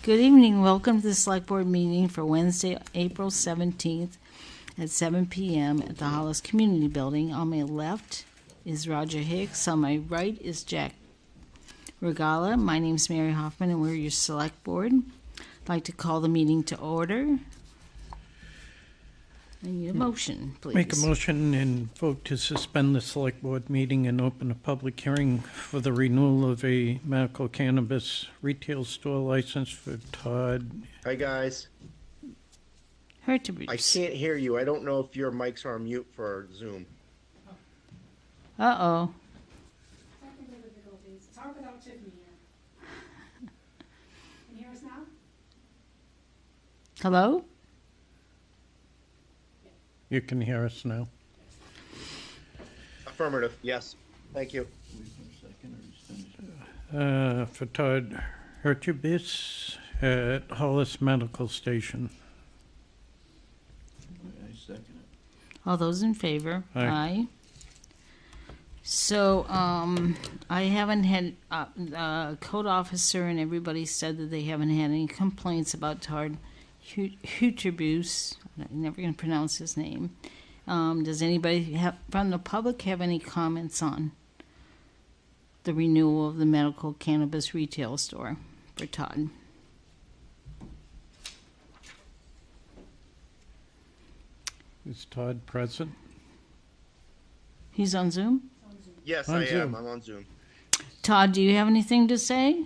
Good evening. Welcome to the Select Board meeting for Wednesday, April 17th at 7 p.m. at the Hollis Community Building. On my left is Roger Hicks. On my right is Jack Regala. My name's Mary Hoffman, and we're your Select Board. I'd like to call the meeting to order. I need a motion, please. Make a motion and vote to suspend the Select Board meeting and open a public hearing for the renewal of a medical cannabis retail store license for Todd. Hi, guys. I Hertebrews. can't hear you. I don't know if your mics are on mute for Zoom. Uh-oh. Technical difficulties. It's hard without Tiffany here. Can you hear us now? Hello? You can hear us now. Affirmative, yes. Thank you. For Todd Hertebis at Hollis Medical Station. All those in favor? Aye. So, I haven't had, code officer and everybody said that they haven't had any complaints about Todd Hertebis. I'm never going to pronounce his name. Does anybody from the public have any comments on the renewal of the medical cannabis retail store for Todd? Is Todd present? He's on Zoom? Yes, On I Zoom. am. I'm on Zoom. Todd, do you have anything to say?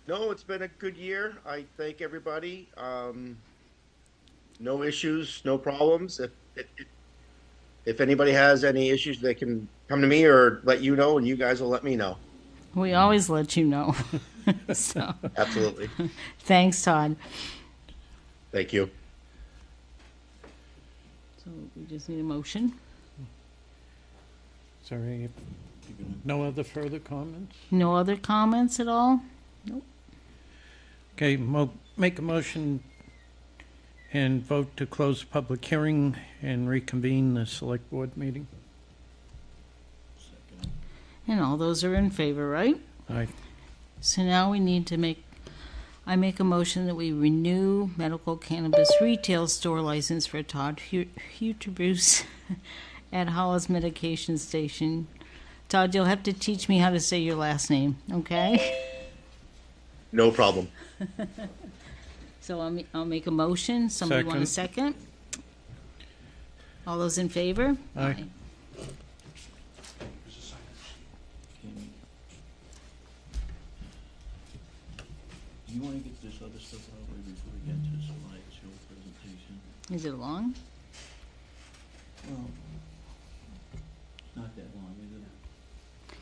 No, it's been a good year. I thank everybody. No issues, no problems. If anybody has any issues, they can come to me or let you know, and you guys will let me know. We always let you know. So, Absolutely. thanks, Todd. Thank you. So we just need a motion. Sorry. No other further comments? No other comments at all? Okay, make a motion and vote to close the public hearing and reconvene the Select Board meeting. And all those are in favor, right? Aye. So now we need to I make a motion that we renew medical cannabis retail store license for Todd Hertebis at Hollis Medication Station. Todd, you'll have to teach me how to say your last name, okay? No problem. So I'll make a motion. Somebody want a second? All those in favor? Aye. Do you want to get this other stuff out of the way before we get to the slideshow presentation? Is it long? Well, it's not that long, is it?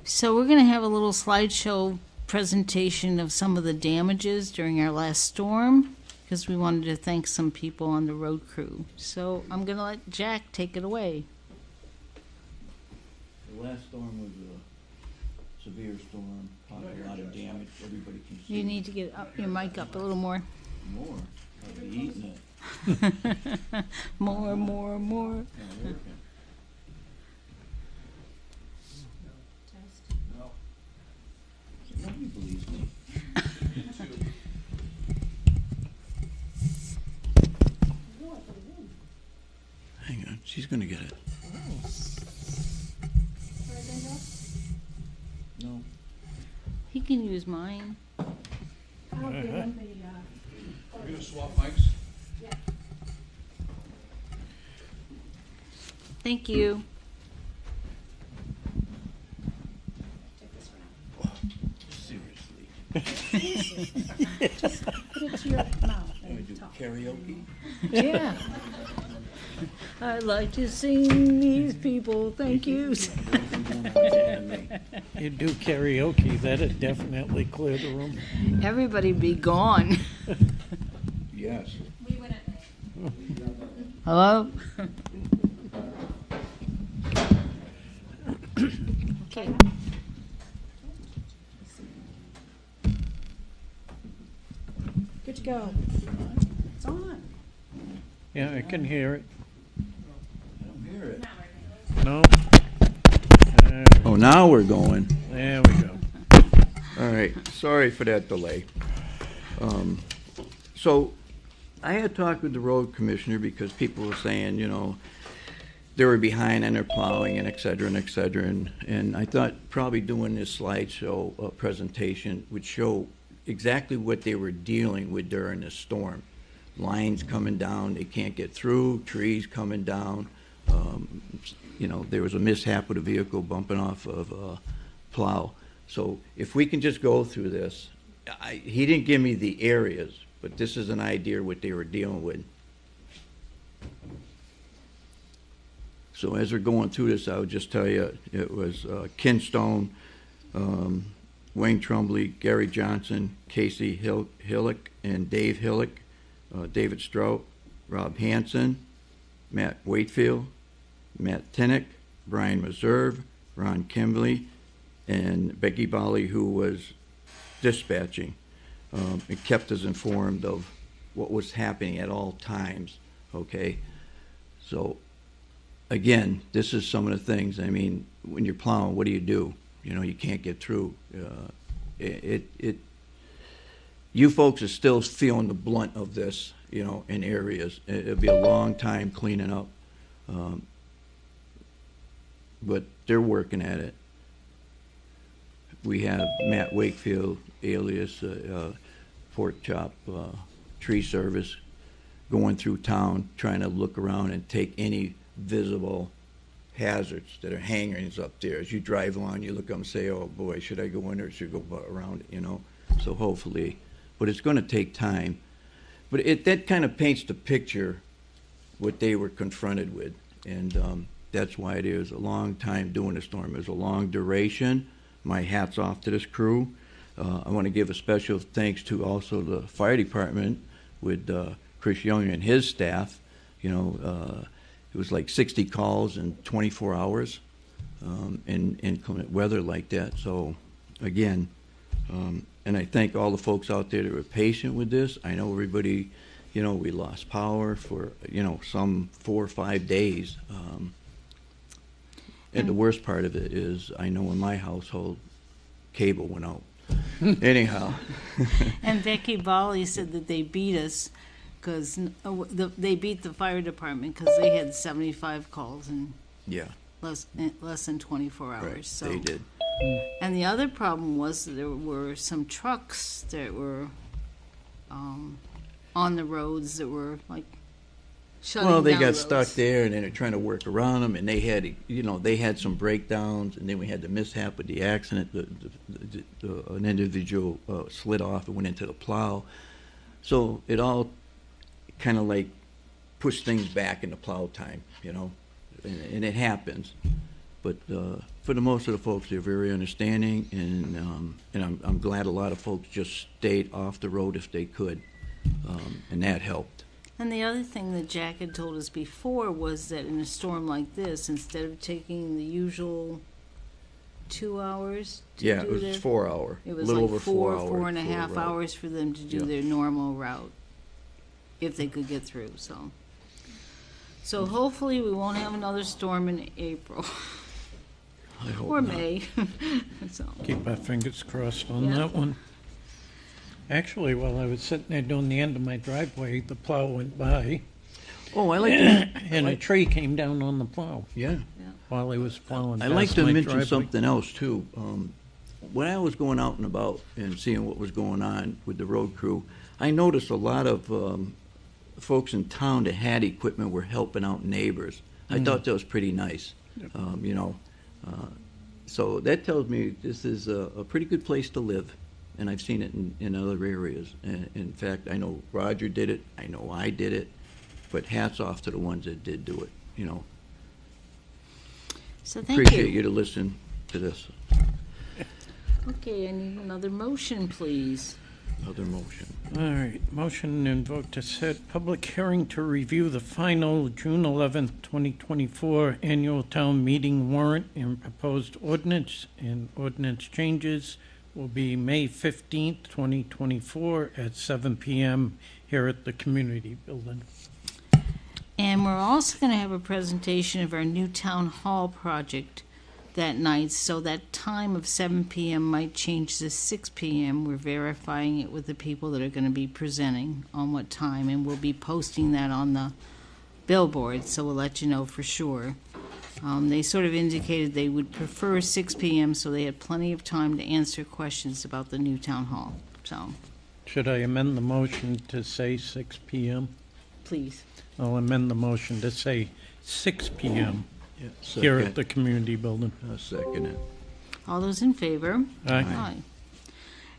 So we're going to have a little slideshow presentation of some of the damages during our last storm, because we wanted to thank some people on the road crew. So I'm going to let Jack take it away. The last storm was a severe storm, caused a lot of damage, everybody can see. You need to get your mic up a little more. More, I'll be eating it. More. Oh, okay. Nobody believes me. Hang on, she's gonna get it. No. He can use mine. I'll give him the, We're gonna swap mics? Thank you. take this one out. Seriously. Put it to your mouth Can we and do talk. karaoke? Yeah. I'd like to sing these people. Thank you. You do karaoke, that'd definitely clear the room. Everybody be gone. Yes. We win it. Hello? Okay. Good to go. It's on. Yeah, I can hear it. I don't hear it. No? Oh, now we're going. There we go. right, sorry for that delay. So I had talked with the road commissioner because people were saying, you know, they were behind on their plowing and et cetera, and et cetera. And I thought probably doing this slideshow presentation would show exactly what they were dealing with during the storm. Lines coming down, they can't get through, trees coming down. You know, there was a mishap with a vehicle bumping off of a plow. So if we can just go through this, he didn't give me the areas, but this is an idea what they were dealing with. So as we're going through this, I would just tell you, it was Ken Stone, Wayne Trumbley, Gary Johnson, Casey Hillick, and Dave Hillick, David Strout, Rob Hansen, Matt Wakefield, Matt Tinnick, Brian Reserve, Ron Kimbley, and Becky Bolly, who was dispatching. It kept us informed of what was happening at all times, okay? So, again, this is some of the things, I mean, when you're plowing, what do? You know, you can't get through. You folks are still feeling the blunt of this, you know, in areas. It'll be a long time cleaning up. But they're working at it. We have Matt Wakefield, alias Pork Chop Tree Service, going through town trying to look around and take any visible hazards that are hangers up there. As you drive along, you look up and say, oh boy, should I go in or should I go around it, you know? So hopefully, but it's going to take time. But that kind of paints the picture what they were confronted with. And that's why it is a long time doing the storm. It was a long duration. My hat's off to this crew. I want to give a special thanks to also the fire department with Chris Young and his staff. You know, it was like 60 calls in 24 hours in inclement weather like that. So, again, and I thank all the folks out there that were patient with this. I know everybody, you know, we lost power for, you know, some 4 or 5 days. And the worst part of it is, I know in my household, cable went out. Anyhow. And Becky Bolly said that they beat us because they beat the fire department because they had 75 calls in Yeah. less than 24 hours. Right, So. they did. And the other problem was that there were some trucks that were on the roads that were like shutting down. Well, they got roads. stuck there, and then they're trying to work around them, and they had, you know, they had some breakdowns, and then we had the mishap with the accident. An individual slid off and went into the plow. So it all kind of like pushed things back into plow time, you know, and it happens. But for the most of the folks, they're very understanding, and I'm glad a lot of folks just stayed off the road if they could, and that helped. And the other thing that Jack had told us before was that in a storm like this, instead of taking the usual 2 hours to Yeah, do it was their, 4 hour, it a was little like over 4 hours. 4.5 route. hours for them to do Yeah. their normal route, if they could get through. So hopefully we won't have another storm in April I hope or not. May. So Keep our fingers crossed on Yeah. that one. Actually, while I was sitting there doing the end of my driveway, the plow went by, Oh, I like to, and a tree came down on the plow yeah. while he was plowing I'd like past to my mention driveway. something else too. When I was going out and about and seeing what was going on with the road crew, I noticed a lot of folks in town that had equipment were helping out neighbors. I thought that was pretty nice, you know. So that tells me this is a pretty good place to live, and I've seen it in other areas. And in fact, I know Roger did it, I know I did it, but hats off to the ones that did do it, you know. thank Appreciate you. you to listen to this Okay, I need another motion, please. other motion. All right, motion and vote to set public hearing to review the final June 11th, 2024 annual town meeting warrant and proposed ordinance and ordinance changes will be May 15th, 2024 at 7 p.m. here at the community building. And we're also going to have a presentation of our new town hall project that night, so that time of 7 p.m. might change to 6 p.m. We're verifying it with the people that are going to be presenting on what time, and we'll be posting that on the billboard, so we'll let you know for sure. They sort of indicated they would prefer 6 p.m., so they had plenty of time to answer questions about the new town hall. So, Should I amend the motion to say 6 p.m.? please. I'll amend the motion to say 6 p.m. Yeah, here at second. the community building. I'll second it. All those in favor? Aye.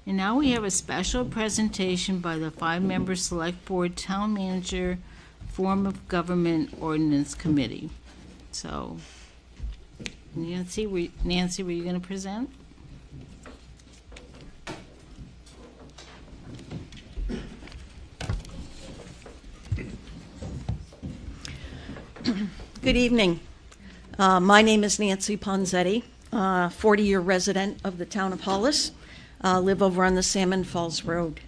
And now we have a special presentation by the 5-member Select Board Town Manager Form of Government Ordinance Committee. So, Nancy, were you going to present? Good evening. My name is Nancy Ponzetti, 40-year resident of the town of Hollis, live over on the Salmon Falls Road.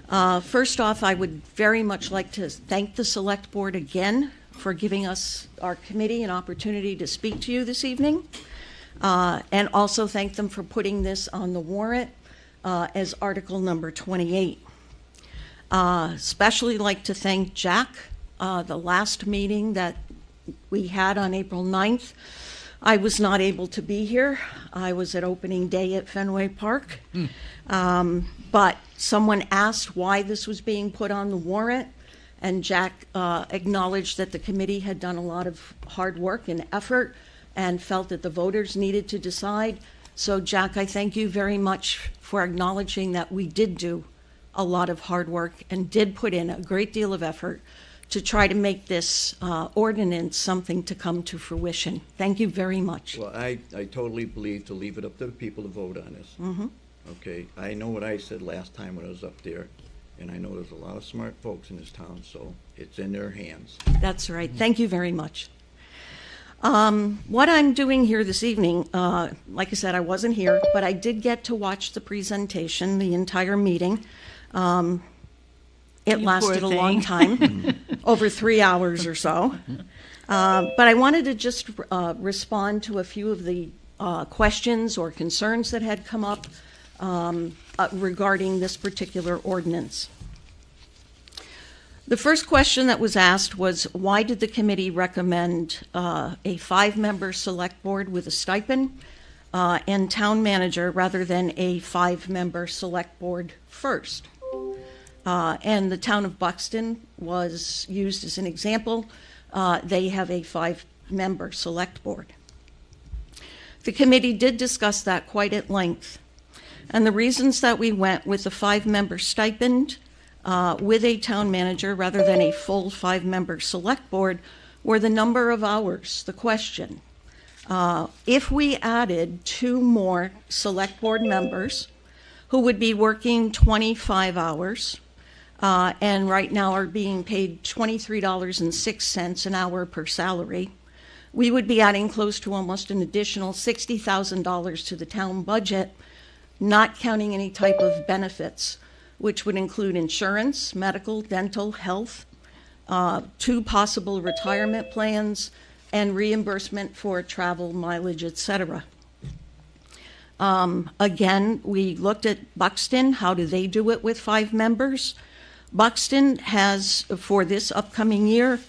First off, I would very much like to thank the Select Board again for giving us, our committee, an opportunity to speak to you this evening, and also thank them for putting this on the warrant as Article number 28. Especially like to thank Jack. The last meeting that we had on April 9th, I was not able to be here. I was at opening day at Fenway Park. But someone asked why this was being put on the warrant, and Jack acknowledged that the committee had done a lot of hard work and effort and felt that the voters needed to decide. So, Jack, I thank you very much for acknowledging that we did do a lot of hard work and did put in a great deal of effort to try to make this ordinance something to come to fruition. Thank you very much. Well, I totally believe to leave it up to the people to vote on this. Mm-hmm. Okay, I know what I said last time when I was up there, and I know there's a lot of smart folks in this town, so it's in their hands. That's right. Thank you very much. What I'm doing here this evening, like I said, I wasn't here, but I did get to watch the presentation, the entire meeting. It You lasted poor a long time, over 3 hours or so. But I wanted to just respond to a few of the questions or concerns that had come up regarding this particular ordinance. The first question that was asked was, why did the committee recommend a 5-member select board with a stipend and town manager rather than a 5-member select board first? And the town of Buxton was used as an example. They have a 5-member select board. The committee did discuss that quite at length. And the reasons that we went with the 5-member stipend with a town manager rather than a full 5-member select board were the number of hours, the question. If we added 2 more select board members who would be working 25 hours, and right now are being paid $23.06 an hour per salary, we would be adding close to almost an additional $60,000 to the town budget, not counting any type of benefits, which would include insurance, medical, dental, health, 2 possible retirement plans, and reimbursement for travel, mileage, etc. Again, we looked at Buxton. How do they do it with 5 members? Buxton has, for this upcoming year,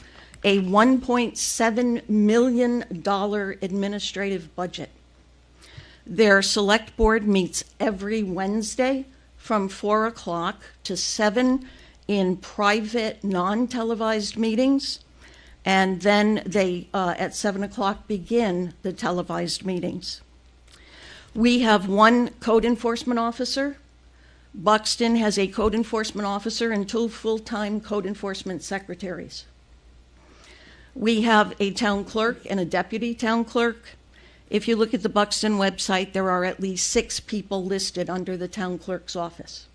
a $1.7 million administrative budget. Their select board meets every Wednesday from 4 o'clock to 7 in private, non-televised meetings, and then they, at 7 o'clock, begin the televised meetings. We have 1 code enforcement officer. Buxton has a code enforcement officer and 2 full-time code enforcement secretaries. We have a town clerk and a deputy town clerk. If you look at the Buxton website, there are at least 6 people listed under the town clerk's office.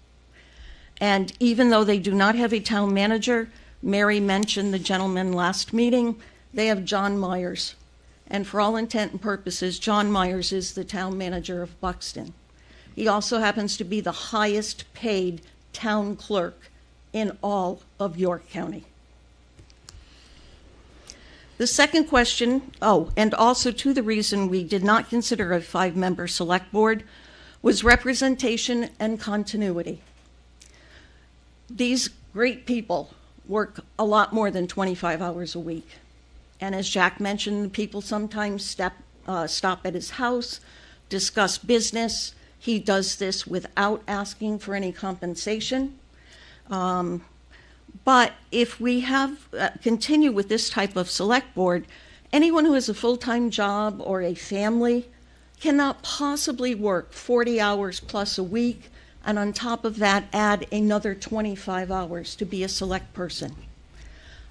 And even though they do not have a town manager, Mary mentioned the gentleman last meeting, they have John Myers. And for all intent and purposes, John Myers is the town manager of Buxton. He also happens to be the highest paid town clerk in all of York County. The second question, and also to the reason we did not consider a 5-member select board, was representation and continuity. These great people work a lot more than 25 hours a week. And as Jack mentioned, people sometimes stop at his house, discuss business. He does this without asking for any compensation. But if we have continue with this type of select board, anyone who has a full-time job or a family cannot possibly work 40 hours plus a week, and on top of that, add another 25 hours to be a select person.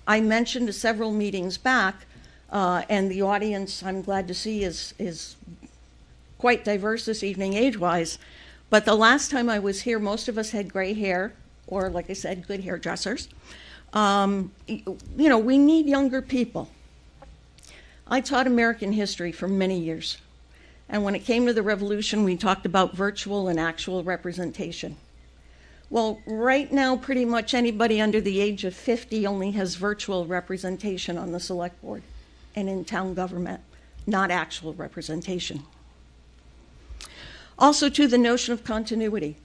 I mentioned several meetings back, and the audience, I'm glad to see, is quite diverse this evening age-wise, but the last time I was here, most of us had gray hair, or like I said, good hairdressers. We need younger people. I taught American history for many years. And when it came to the revolution, we talked about virtual and actual representation. Well, right now, pretty much anybody under the age of 50 only has virtual representation on the select board and in town government, not actual representation. Also, to the notion of continuity.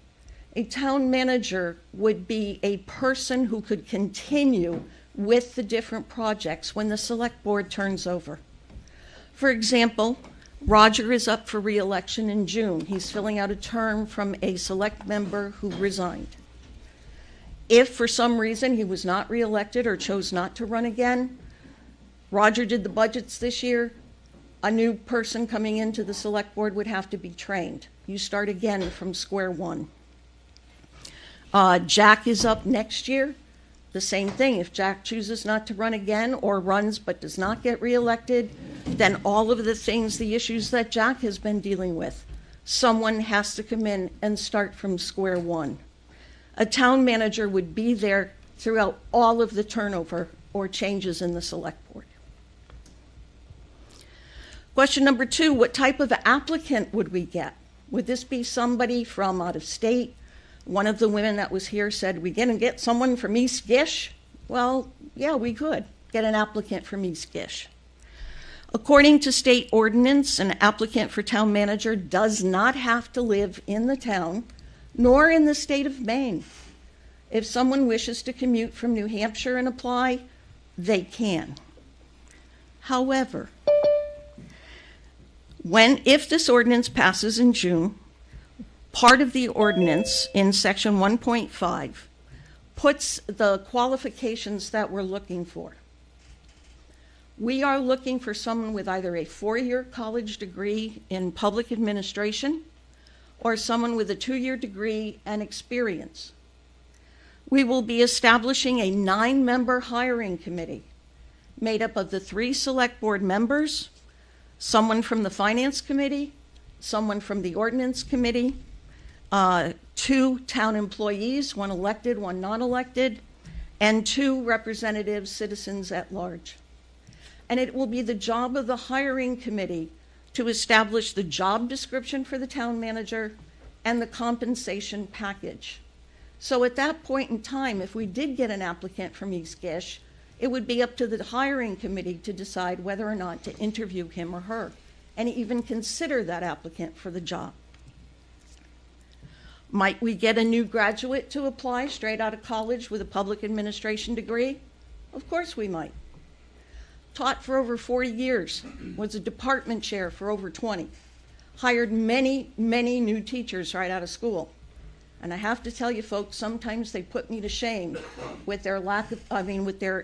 A town manager would be a person who could continue with the different projects when the select board turns over. For example, Roger is up for re-election in June. He's filling out a term from a select member who resigned. If for some reason he was not re-elected or chose not to run again, Roger did the budgets this year, a new person coming into the select board would have to be trained. You start again from square one. Jack is up next year. The same thing. If Jack chooses not to run again or runs but does not get reelected, then all of the things, the issues that Jack has been dealing with, someone has to come in and start from square one. A town manager would be there throughout all of the turnover or changes in the select board. Question number 2, what type of applicant would we get? Would this be somebody from out of state? One of the women that was here said, we gonna get someone from East Gish? Well, yeah, we could get an applicant from East Gish. According to state ordinance, an applicant for town manager does not have to live in the town, nor in the state of Maine. If someone wishes to commute from New Hampshire and apply, they can. However, if this ordinance passes in June, part of the ordinance in section 1.5 puts the qualifications that we're looking for. We are looking for someone with either a 4-year college degree in public administration or someone with a 2-year degree and experience. We will be establishing a 9-member hiring committee made up of the 3 select board members, someone from the finance committee, someone from the ordinance committee, 2 town employees, 1 elected, 1 non-elected, and 2 representative citizens at large. And it will be the job of the hiring committee to establish the job description for the town manager and the compensation package. So at that point in time, if we did get an applicant from East Gish, it would be up to the hiring committee to decide whether or not to interview him or her and even consider that applicant for the job. Might we get a new graduate to apply straight out of college with a public administration degree? Of course we might. Taught for over 40 years, was a department chair for over 20, hired many, many new teachers right out of school. And I have to tell you folks, sometimes they put me to shame with their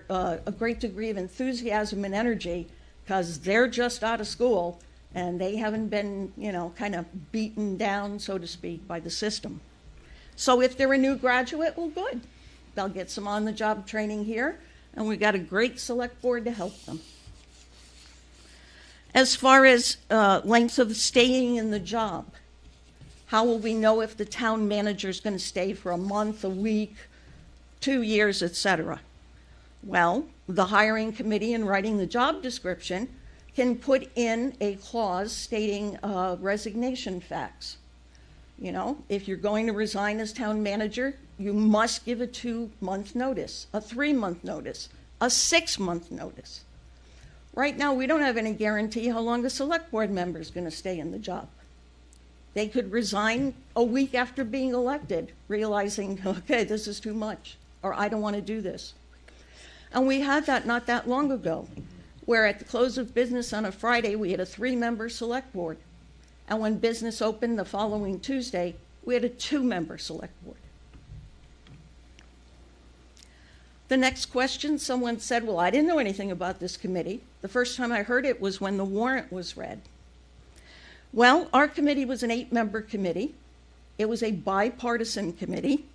a great degree of enthusiasm and energy, because they're just out of school and they haven't been, kind of beaten down, so to speak, by the system. So if they're a new graduate, well, good. They'll get some on-the-job training here, and we've got a great select board to help them. As far as length of staying in the job, how will we know if the town manager is going to stay for a month, a week, 2 years, etc.? Well, the hiring committee, in writing the job description, can put in a clause stating resignation facts. If you're going to resign as town manager, you must give a 2-month notice, a 3-month notice, a 6-month notice. Right now, we don't have any guarantee how long the select board member is going to stay in the job. They could resign a week after being elected, realizing, okay, this is too much, or I don't want to do this. And we had that not that long ago, where at the close of business on a Friday, we had a 3-member select board. And when business opened the following Tuesday, we had a 2-member select board. The next question, someone said, well, I didn't know anything about this committee. The first time I heard it was when the warrant was read. Well, our committee was an 8-member committee. It was a bipartisan committee.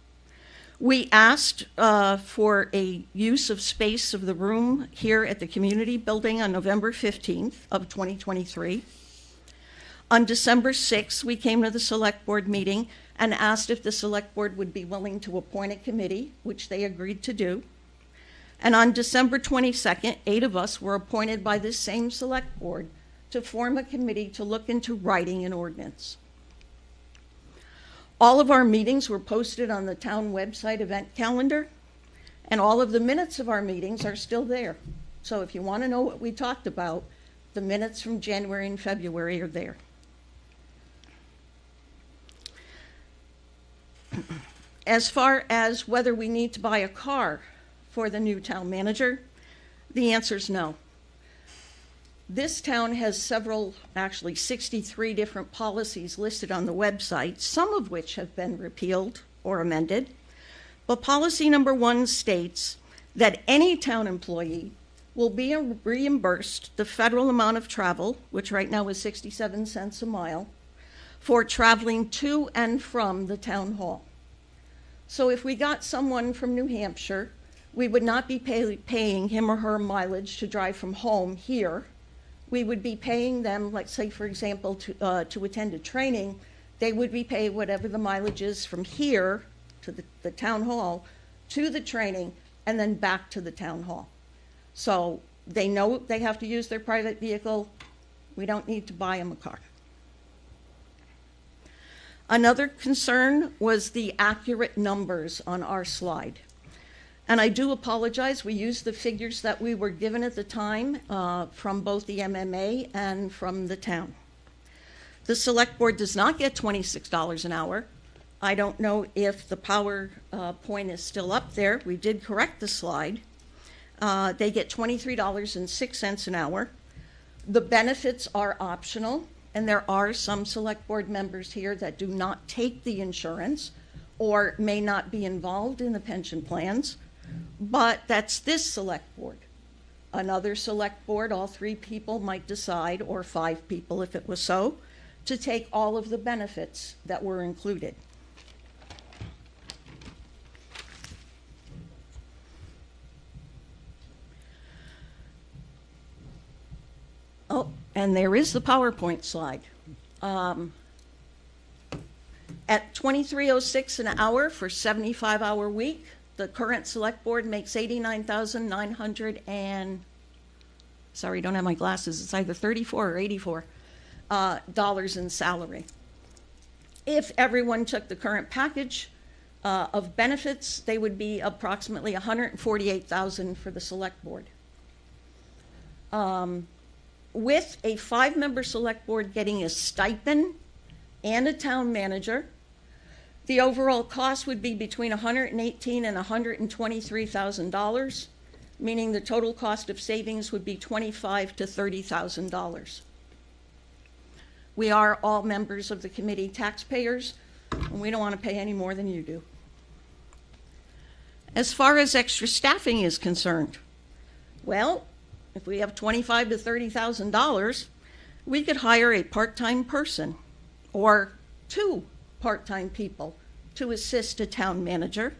We asked for a use of space of the room here at the community building on November 15th of 2023. On December 6th, we came to the select board meeting and asked if the select board would be willing to appoint a committee, which they agreed to do. And on December 22nd, 8 of us were appointed by this same select board to form a committee to look into writing an ordinance. All of our meetings were posted on the town website event calendar, and all of the minutes of our meetings are still there. So if you want to know what we talked about, the minutes from January and February are there. As far as whether we need to buy a car for the new town manager, the answer is no. This town has several, actually 63 different policies listed on the website, some of which have been repealed or amended. But policy number 1 states that any town employee will be reimbursed the federal amount of travel, which right now is 67 cents a mile, for traveling to and from the town hall. So if we got someone from New Hampshire, we would not be paying him or her mileage to drive from home here. We would be paying them, like say, for example, to attend a training, they would be paid whatever the mileage is from here to the town hall to the training and then back to the town hall. So they know they have to use their private vehicle. We don't need to buy them a car. Another concern was the accurate numbers on our slide. And I do apologize, we used the figures that we were given at the time from both the MMA and from the town. The select board does not get $26 an hour. I don't know if the PowerPoint is still up there. We did correct the slide. They get $23.06 an hour. The benefits are optional, and there are some select board members here that do not take the insurance or may not be involved in the pension plans. But that's this select board. Another select board, all 3 people might decide, or 5 people if it was so, to take all of the benefits that were included. Oh, and there is the PowerPoint slide. At $23.06 an hour for 75-hour week, the current select board makes $89,900 and, sorry, don't have my glasses, it's either $34 or $84 dollars in salary. If everyone took the current package of benefits, they would be approximately $148,000 for the select board. With a 5-member select board getting a stipend and a town manager, the overall cost would be between $118,000 and $123,000, meaning the total cost of savings would be $25,000 to $30,000. We are all members of the committee taxpayers, and we don't want to pay any more than you do. As far as extra staffing is concerned, well, if we have $25,000 to $30,000, we could hire a part-time person or 2 part-time people to assist a town manager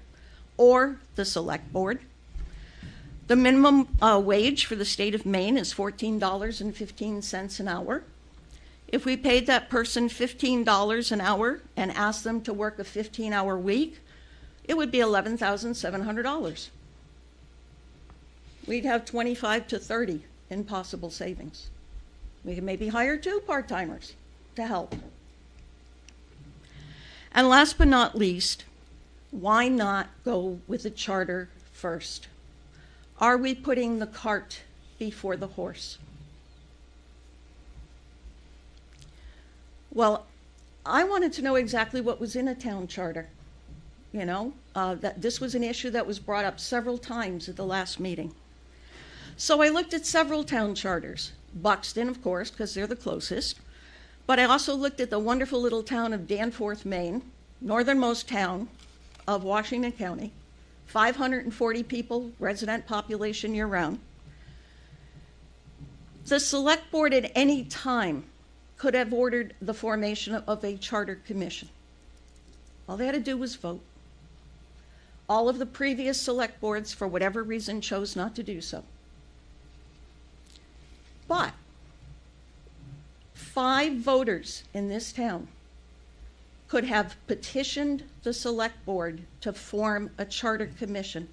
or the select board. The minimum wage for the state of Maine is $14.15 an hour. If we paid that person $15 an hour and asked them to work a 15-hour week, it would be $11,700. We'd have 25 to 30 in possible savings. We could maybe hire 2 part-timers to help. And last but not least, why not go with a charter first? Are we putting the cart before the horse? Well, I wanted to know exactly what was in a town charter. That this was an issue that was brought up several times at the last meeting. So I looked at several town charters. Buxton, of course, because they're the closest. But I also looked at the wonderful little town of Danforth, Maine, northernmost town of Washington County, 540 people, resident population year-round. The select board at any time could have ordered the formation of a charter commission. All they had to do was vote. All of the previous select boards, for whatever reason, chose not to do so. But 5 voters in this town could have petitioned the select board to form a charter commission.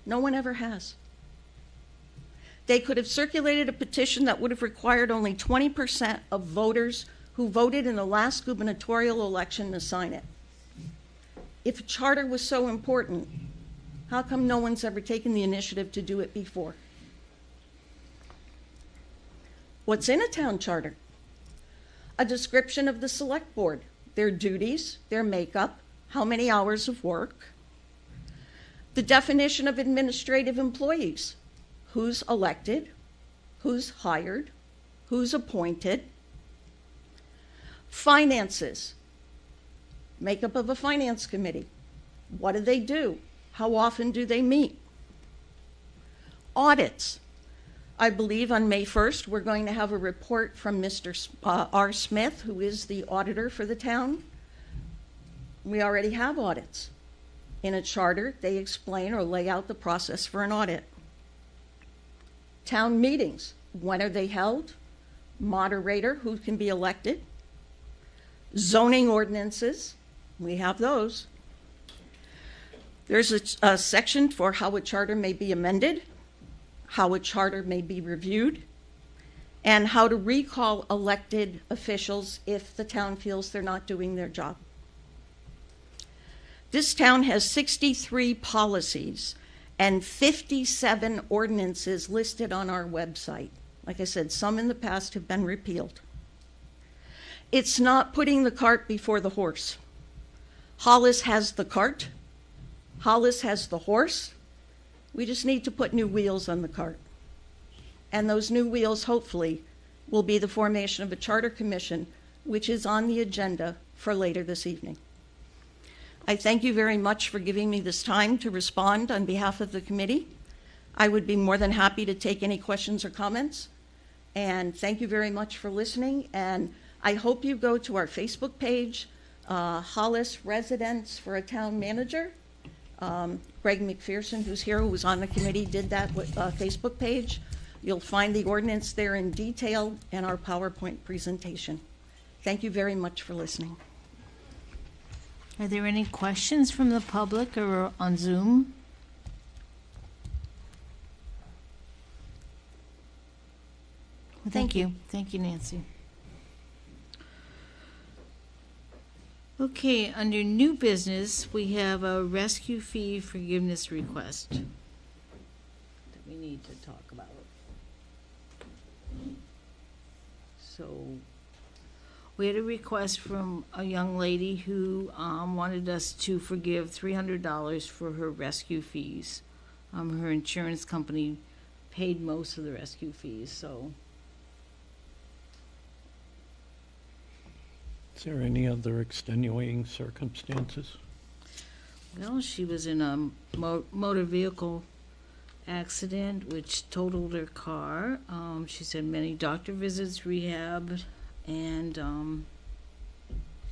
No one ever has. They could have circulated a petition that would have required only 20% of voters who voted in the last gubernatorial election to sign it. If a charter was so important, how come no one's ever taken the initiative to do it before? What's in a town charter? A description of the select board, their duties, their makeup, how many hours of work, the definition of administrative employees, who's elected, who's hired, who's appointed, finances, makeup of a finance committee, what do they do, how often do they meet, audits. I believe on May 1st, we're going to have a report from Mr. R. Smith, who is the auditor for the town. We already have audits. In a charter, they explain or lay out the process for an audit. Town meetings, when are they held? Moderator, who can be elected. Zoning ordinances, we have those. There's a section for how a charter may be amended, how a charter may be reviewed, and how to recall elected officials if the town feels they're not doing their job. This town has 63 policies and 57 ordinances listed on our website. Like I said, some in the past have been repealed. It's not putting the cart before the horse. Hollis has the cart. Hollis has the horse. We just need to put new wheels on the cart. And those new wheels, hopefully, will be the formation of a charter commission, which is on the agenda for later this evening. I thank you very much for giving me this time to respond on behalf of the committee. I would be more than happy to take any questions or comments. And thank you very much for listening. And I hope you go to our Facebook page, Hollis Residents for a Town Manager. Greg McPherson, who's here, who was on the committee, did that with Facebook page. You'll find the ordinance there in detail and our PowerPoint presentation. Thank you very much for listening. Are there any questions from the public or on Zoom? Thank you. Thank you, Nancy. Okay, under new business, we have a rescue fee forgiveness request that we need to talk about. So, we had a request from a young lady who wanted us to forgive $300 for her rescue fees. Her insurance company paid most of the rescue fees, so. Is there any other extenuating circumstances? Well, she was in a motor vehicle accident which totaled her car. She said many doctor visits, rehab, and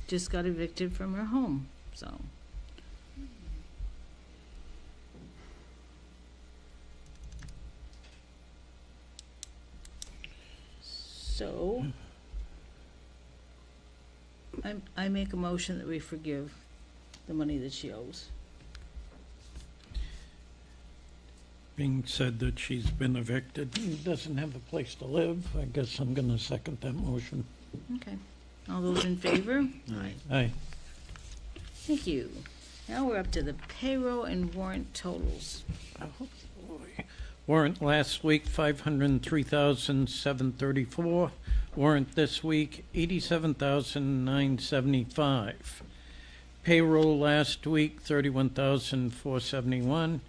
just got evicted from her home. So I make a motion that we forgive the money that she owes. Being said that she's been evicted and doesn't have a place to live, I guess I'm going to second that motion. Okay. All those in favor? Aye. Thank you. Now we're up to the payroll and warrant totals. Oh, boy. Warrant last week, $503,734. Warrant this week, $87,975. Payroll last week, $31,471.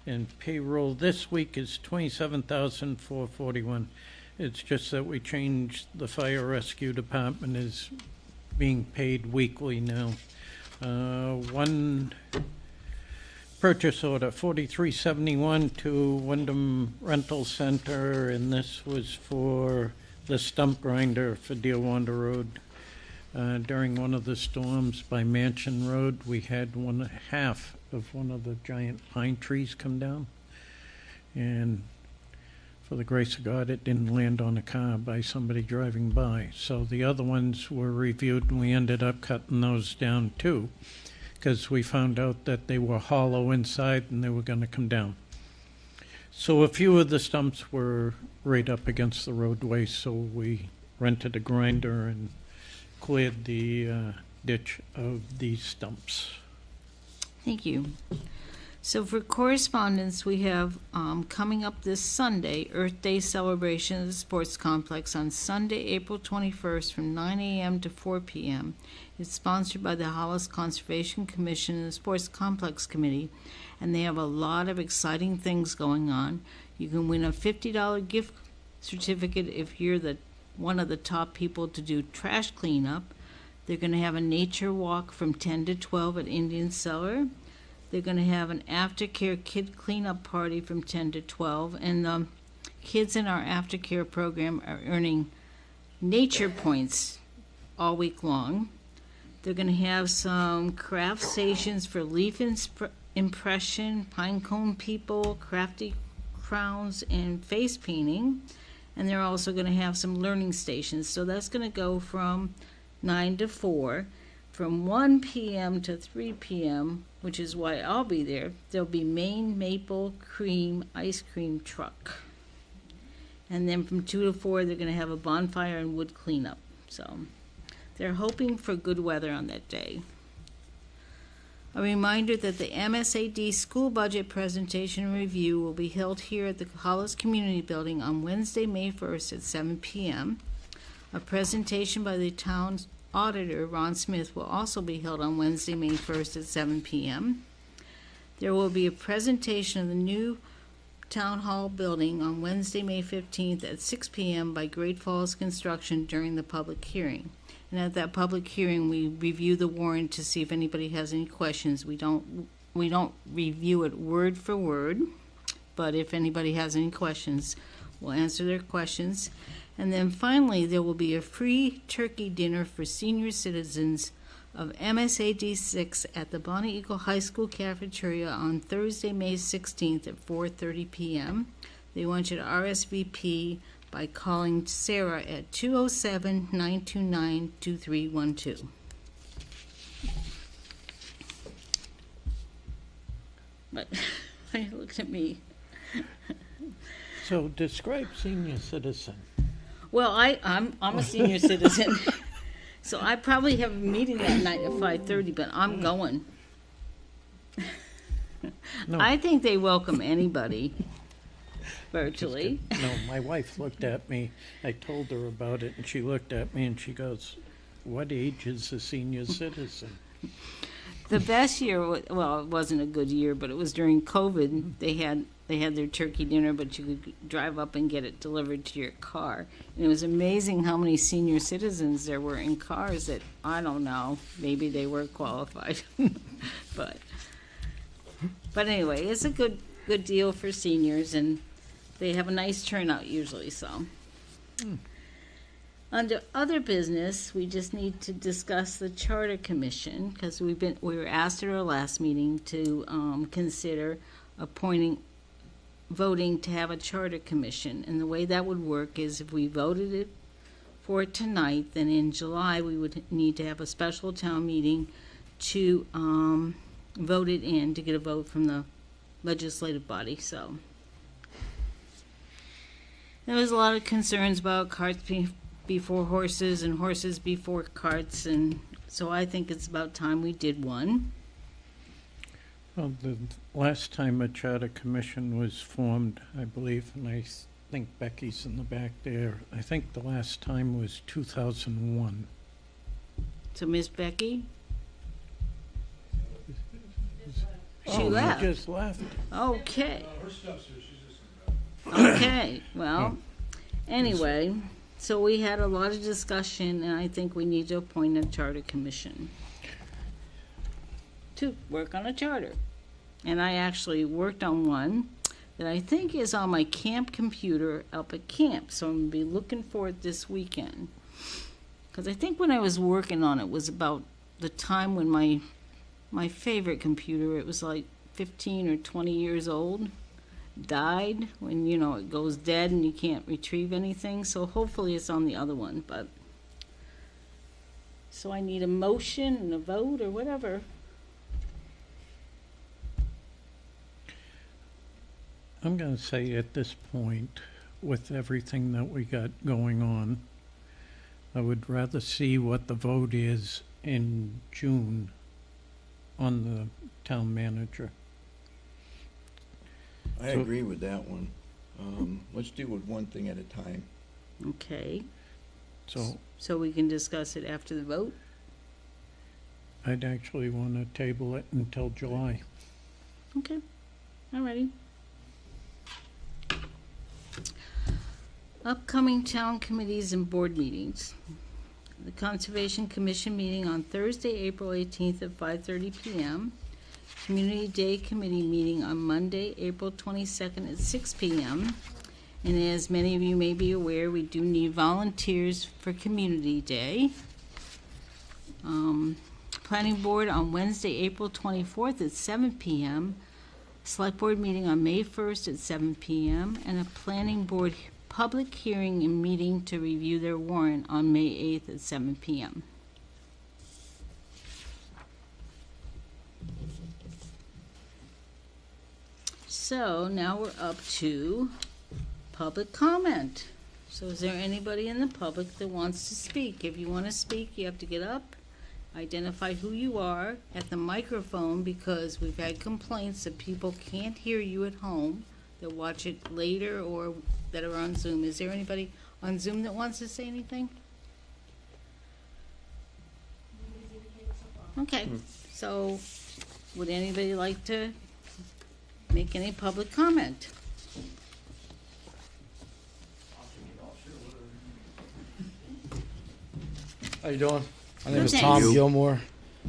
And payroll this week is $27,441. It's just that we changed the fire rescue department is being paid weekly now. One purchase order, 4371 to Wyndham Rental Center, and this was for the stump grinder for Deerwander Road. During one of the storms by Mansion Road, we had half of one of the giant pine trees come down. And for the grace of God, it didn't land on a car by somebody driving by. So the other ones were reviewed, and we ended up cutting those down too, because we found out that they were hollow inside and they were going to come down. So a few of the stumps were right up against the roadway, so we rented a grinder and cleared the ditch of these stumps. Thank you. So for correspondence, we have coming up this Sunday, Earth Day celebration at the sports complex on Sunday, April 21st from 9 a.m. to 4 p.m. It's sponsored by the Hollis Conservation Commission and the Sports Complex Committee, and they have a lot of exciting things going on. You can win a $50 gift certificate if you're one of the top people to do trash cleanup. They're going to have a nature walk from 10 to 12 at Indian Cellar. They're going to have an aftercare kid cleanup party from 10 to 12. And the kids in our aftercare program are earning nature points all week long. They're going to have some craft stations for leaf impression, pine cone people, crafty crowns, and face painting. And they're also going to have some learning stations. So that's going to go from 9 to 4. From 1 p.m. to 3 p.m., which is why I'll be there, there'll be Maine Maple Cream Ice Cream Truck. And then from 2 to 4, they're going to have a bonfire and wood cleanup. So they're hoping for good weather on that day. A reminder that the MSAD school budget presentation and review will be held here at the Hollis Community Building on Wednesday, May 1st at 7 p.m. A presentation by the town's auditor, Ron Smith, will also be held on Wednesday, May 1st at 7 p.m. There will be a presentation of the new Town Hall building on Wednesday, May 15th at 6 p.m. by Great Falls Construction during the public hearing. And at that public hearing, we review the warrant to see if anybody has any questions. We don't review it word for word, but if anybody has any questions, we'll answer their questions. And then finally, there will be a free turkey dinner for senior citizens of MSAD 6 at the Bonnie Eagle High School cafeteria on Thursday, May 16th at 4:30 p.m. They want you to RSVP by calling Sarah at 207-929-2312. But they looked at me. So describe senior citizen. Well, I'm a senior citizen, so I probably have a meeting that night at 5:30, but I'm going. No. I think they welcome anybody virtually. No, my wife looked at me. I told her about it, and she looked at me and she goes, "What age is a senior citizen?" The best year, well, it wasn't a good year, but it was during COVID. They had their turkey dinner, but you could drive up and get it delivered to your car. And it was amazing how many senior citizens there were in cars that, I don't know, maybe they were qualified. But anyway, it's a good deal for seniors, and they have a nice turnout usually, so. Under other business, we just need to discuss the Charter Commission, because we were asked at our last meeting to consider voting to have a Charter Commission. And the way that would work is if we voted it for it tonight, then in July we would need to have a special town meeting to vote it in, to get a vote from the legislative body. So there was a lot of concerns about carts before horses and horses before carts, and so I think it's about time we did one. Well, the last time a charter commission was formed, I believe, and I think Becky's in the back there. I think the last time was 2001. So Miss Becky? She Oh, left. just left. Okay. Her stuff's here, she's just in the back. Okay, well, anyway, so we had a lot of discussion, and I think we need to appoint a charter commission to work on a charter. And I actually worked on one that I think is on my camp computer up at camp, so I'm gonna be looking for it this weekend. Because I think when I was working on it was about the time when my favorite computer, it was like 15 or 20 years old, died, when it goes dead and you can't retrieve anything. So hopefully it's on the other one. But so I need a motion and a vote or whatever. I'm going to say at this point, with everything that we got going on, I would rather see what the vote is in June on the town manager. I So- agree with that one. Let's deal with one thing at a time. Okay, So we can discuss it after the vote. I'd actually want to table it until July. Okay, alrighty. Upcoming town committees and board meetings. The Conservation Commission meeting on Thursday, April 18th at 5:30 p.m. Community Day Committee meeting on Monday, April 22nd at 6 p.m. And as many of you may be aware, we do need volunteers for Community Day. Planning Board on Wednesday, April 24th at 7 p.m. Select Board meeting on May 1st at 7 p.m. And a Planning Board public hearing and meeting to review their warrant on May 8th at 7 p.m. So now we're up to public comment. So is there anybody in the public that wants to speak? If you want to speak, you have to get up, identify who you are at the microphone, because we've had complaints that people can't hear you at home. They'll watch it later or that are on Zoom. Is there anybody on Zoom that wants to say anything? Okay, so would anybody like to make any public comment? How you doing? My name Good, is thanks. Tom You. Gilmore.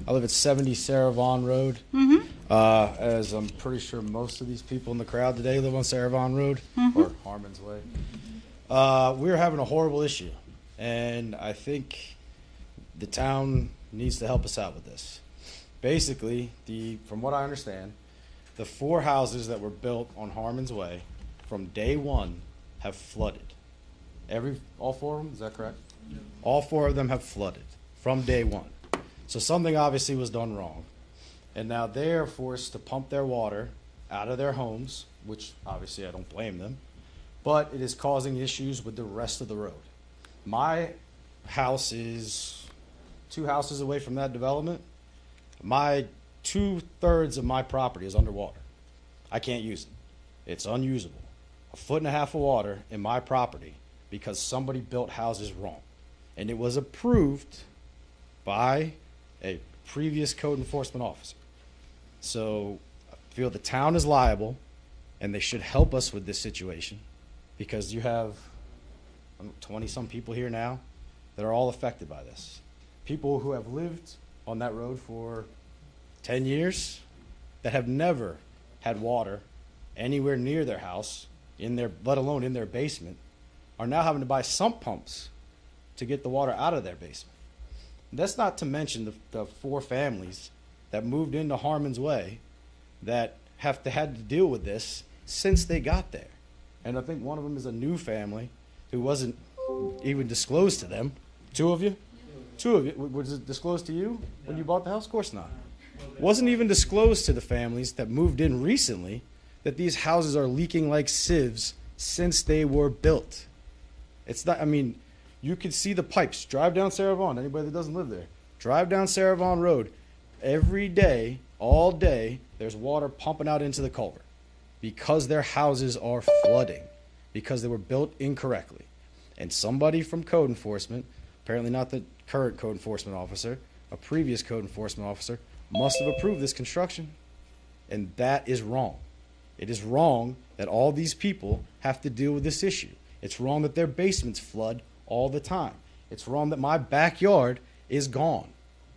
I live at 70 Saravon Road. Mm-hmm. As I'm pretty sure most of these people in the crowd today live on Saravon Road or Harmon's Way. We're having a horrible issue, and I think the town needs to help us out with this. Basically, from what I understand, the 4 houses that were built on Harmon's Way from day one have flooded. All 4 of them, is that correct? All 4 of them have flooded from day one. So something obviously was done wrong. And now they are forced to pump their water out of their homes, which obviously I don't blame them, but it is causing issues with the rest of the road. My house is 2 houses away from that development. My 2/3 of my property is underwater. I can't use it. It's unusable. 1.5 feet of water in my property because somebody built houses wrong. And it was approved by a previous code enforcement officer. So I feel the town is liable, and they should help us with this situation, because you have 20-some people here now that are all affected by this. People who have lived on that road for 10 years that have never had water anywhere near their house, let alone in their basement, are now having to buy sump pumps to get the water out of their basement. That's not to mention the 4 families that moved into Harmon's Way that had to deal with this since they got there. And I think one of them is a new family who wasn't even disclosed to them. 2 of you? 2 of you. Was it disclosed to you when you bought the house? Of course not. Wasn't even disclosed to the families that moved in recently that these houses are leaking like sieves since they were built. It's not, I mean, you could see the pipes. Drive down Saravon. Anybody that doesn't live there, drive down Saravon Road. Every day, all day, there's water pumping out into the culvert because their houses are flooding. because they were built incorrectly. And somebody from code enforcement, apparently not the current code enforcement officer, a previous code enforcement officer, must have approved this construction. And that is wrong. It is wrong that all these people have to deal with this issue. It's wrong that their basements flood all the time. It's wrong that my backyard is gone.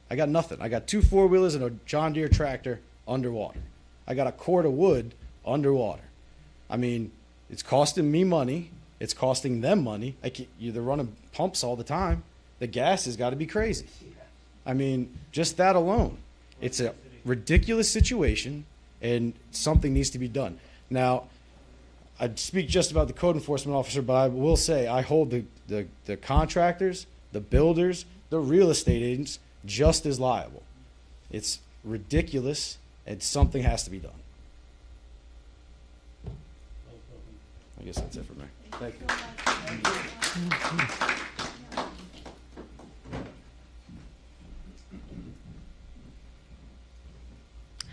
I got nothing. I got 2 4-wheelers and a John Deere tractor underwater. I got a cord of wood underwater. I mean, it's costing me money. It's costing them money. They're running pumps all the time. The gas has got to be crazy. I mean, just that alone. It's a ridiculous situation, and something needs to be done. Now, I'd speak just about the code enforcement officer, but I will say I hold the contractors, the builders, the real estate agents just as liable. It's ridiculous, and something has to be done. I guess that's it for me. Thank you.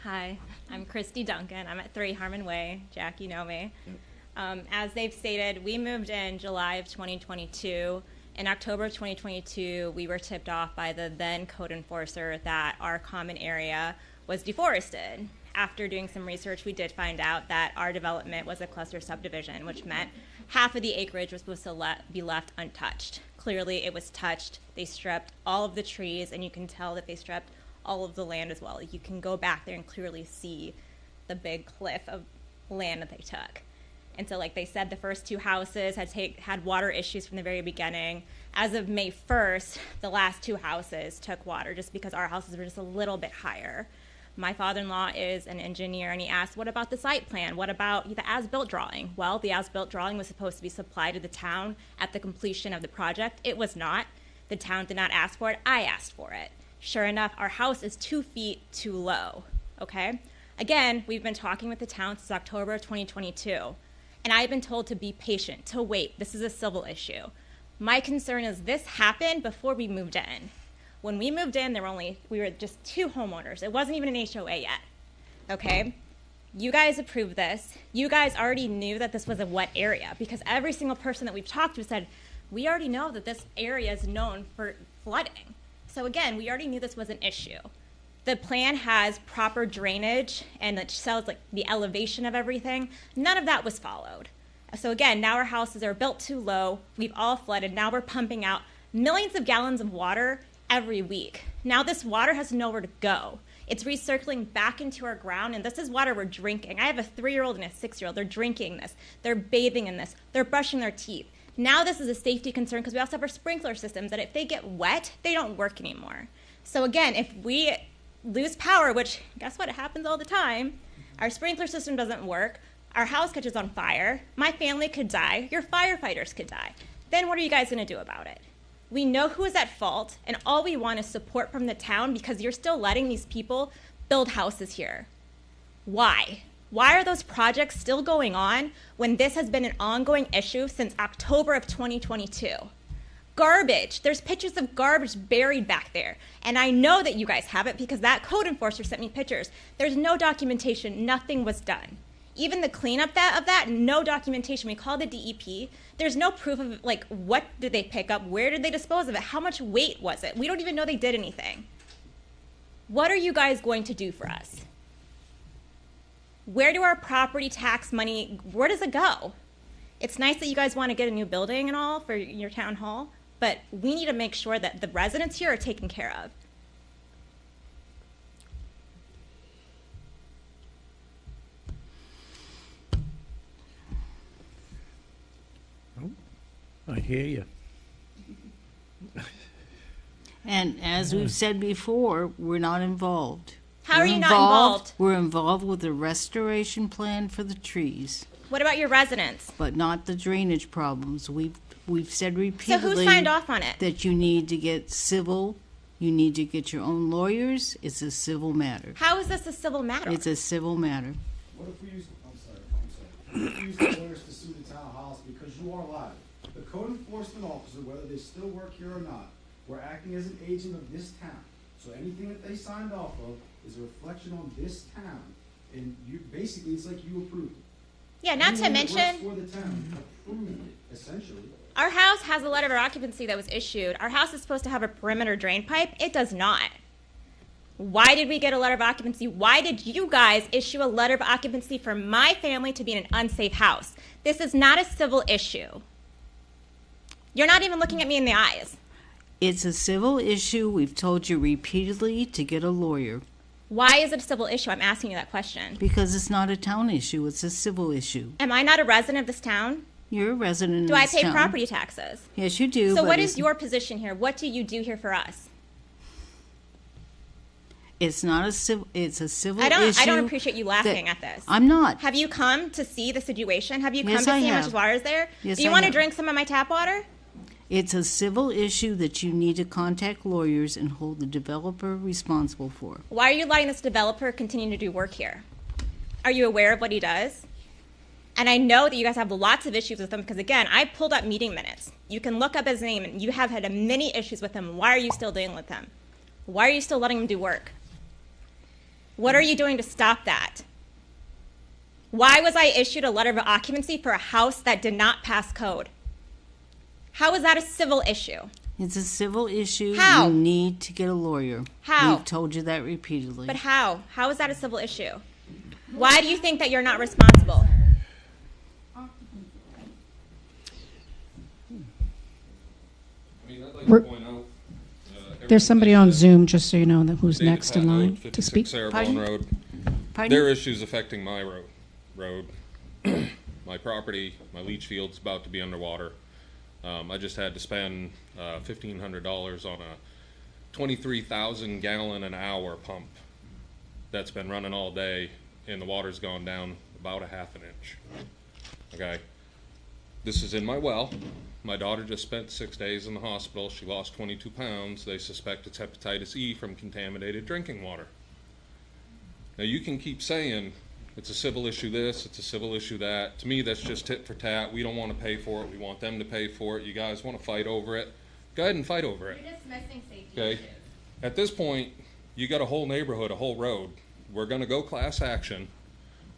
Hi, I'm Christy Duncan. I'm at 3 Harmon Way. Jack, you know me. As they've stated, we moved in July of 2022. In October of 2022, we were tipped off by the then code enforcer that our common area was deforested. After doing some research, we did find out that our development was a cluster subdivision, which meant half of the acreage was supposed to be left untouched. Clearly, it was touched. They stripped all of the trees, and you can tell that they stripped all of the land as well. You can go back there and clearly see the big cliff of land that they took. And so, like they said, the first 2 houses had water issues from the very beginning. As of May 1st, the last 2 houses took water just because our houses were just a little bit higher. My father-in-law is an engineer, and he asked, what about the site plan? What about the as-built drawing? Well, the as-built drawing was supposed to be supplied to the town at the completion of the project. It was not. The town did not ask for it. I asked for it. Sure enough, our house is 2 feet too low, okay? Again, we've been talking with the town since October of 2022, and I've been told to be patient, to wait. This is a civil issue. My concern is this happened before we moved in. When we moved in, we were just 2 homeowners. It wasn't even an HOA yet, okay? You guys approved this. You guys already knew that this was a wet area because every single person that we've talked to said, we already know that this area is known for flooding. So again, we already knew this was an issue. The plan has proper drainage and it shows like the elevation of everything. None of that was followed. So again, now our houses are built too low. We've all flooded. Now we're pumping out millions of gallons of water every week. Now this water has nowhere to go. It's recircling back into our ground, and this is water we're drinking. I have a 3-year-old and a 6-year-old. They're drinking this. They're bathing in this. They're brushing their teeth. Now this is a safety concern because we also have our sprinkler systems that if they get wet, they don't work anymore. So again, if we lose power, which guess what, it happens all the time, our sprinkler system doesn't work, our house catches on fire, my family could die, your firefighters could die. Then what are you guys going to do about it? We know who is at fault, and all we want is support from the town because you're still letting these people build houses here. Why? Why are those projects still going on when this has been an ongoing issue since October of 2022? Garbage. There's pictures of garbage buried back there. And I know that you guys have it because that code enforcer sent me pictures. There's no documentation. Nothing was done. Even the cleanup of that, no documentation. We called the DEP. There's no proof of, like, what did they pick up? Where did they dispose of it? How much weight was it? We don't even know they did anything. What are you guys going to do for us? Where do our property tax money, where does it go? It's nice that you guys want to get a new building and all for your town hall, but we need to make sure that the residents here are taken care of. I hear you. And as we've said before, we're not involved. How are you not involved? We're involved with the restoration plan for the trees, What about your residents? but not the drainage problems. We've said So repeatedly who signed off on it? that you need to get civil, you need to get your own lawyers. It's a civil matter. How is this a civil matter? It's a civil matter. What if we use, What if we use the lawyers to sue the town of Hollis because you are liable? The code enforcement officer, whether they still work here or not, we're acting as an agent of this town. So anything that they signed off of is a reflection on this town. And you, basically, it's like you approved it. Yeah, not to Anyone that mention, works for the town Essentially. Our house has a letter of occupancy that was issued. Our house is supposed to have a perimeter drain pipe. It does not. Why did we get a letter of occupancy? Why did you guys issue a letter of occupancy for my family to be in an unsafe house? This is not a civil issue. You're not even looking at me in the eyes. It's a civil issue. We've told you repeatedly to get a lawyer Why is it a civil issue? I'm asking you that question. because it's not a town issue. It's a civil issue. Am I not a resident of this town? You're a resident Do of I this pay town. property taxes? Yes, you do. So but what it's- is your position here? What do you do here for us? It's not a civil. It's a civil I issue. don't appreciate you laughing that- at this. I'm not. Have you come to see the situation? Have you come Yes, to I see how much have. water is there? Yes, Do you I want to have. drink some of my tap water? It's a civil issue that you need to contact lawyers and hold the developer responsible for. Why are you letting this developer continue to do work here? Are you aware of what he does? And I know that you guys have lots of issues with him because, again, I pulled up meeting minutes. You can look up his name, and you have had many issues with him. Why are you still dealing with him? Why are you still letting him do work? What are you doing to stop that? Why was I issued a letter of occupancy for a house that did not pass code? How is that a civil issue? It's a civil issue. How? You need to get a lawyer. How? We've told you that repeatedly. But how? How is that a civil issue? Why do you think that you're not responsible? I mean, I'd like We're- to point out. There's somebody on Zoom, just so you know, that who's next in line to speak. 56 Sarabon Pardon? Road. Pardon? There are issues affecting my road. My property, my leach field's about to be underwater. I just had to spend $1,500 on a 23,000 gallon an hour pump that's been running all day, and the water's gone down about a half an inch. Okay? This is in my well. My daughter just spent 6 days in the hospital. She lost 22 pounds. They suspect it's hepatitis E from contaminated drinking water. Now, you can keep saying it's a civil issue this, it's a civil issue that. To me, that's just tit for tat. We don't want to pay for it. We want them to pay for it. You guys want to fight over it. Go ahead and fight over it. You're dismissing safety Okay? issues. At this point, you got a whole neighborhood, a whole road. We're going to go class action.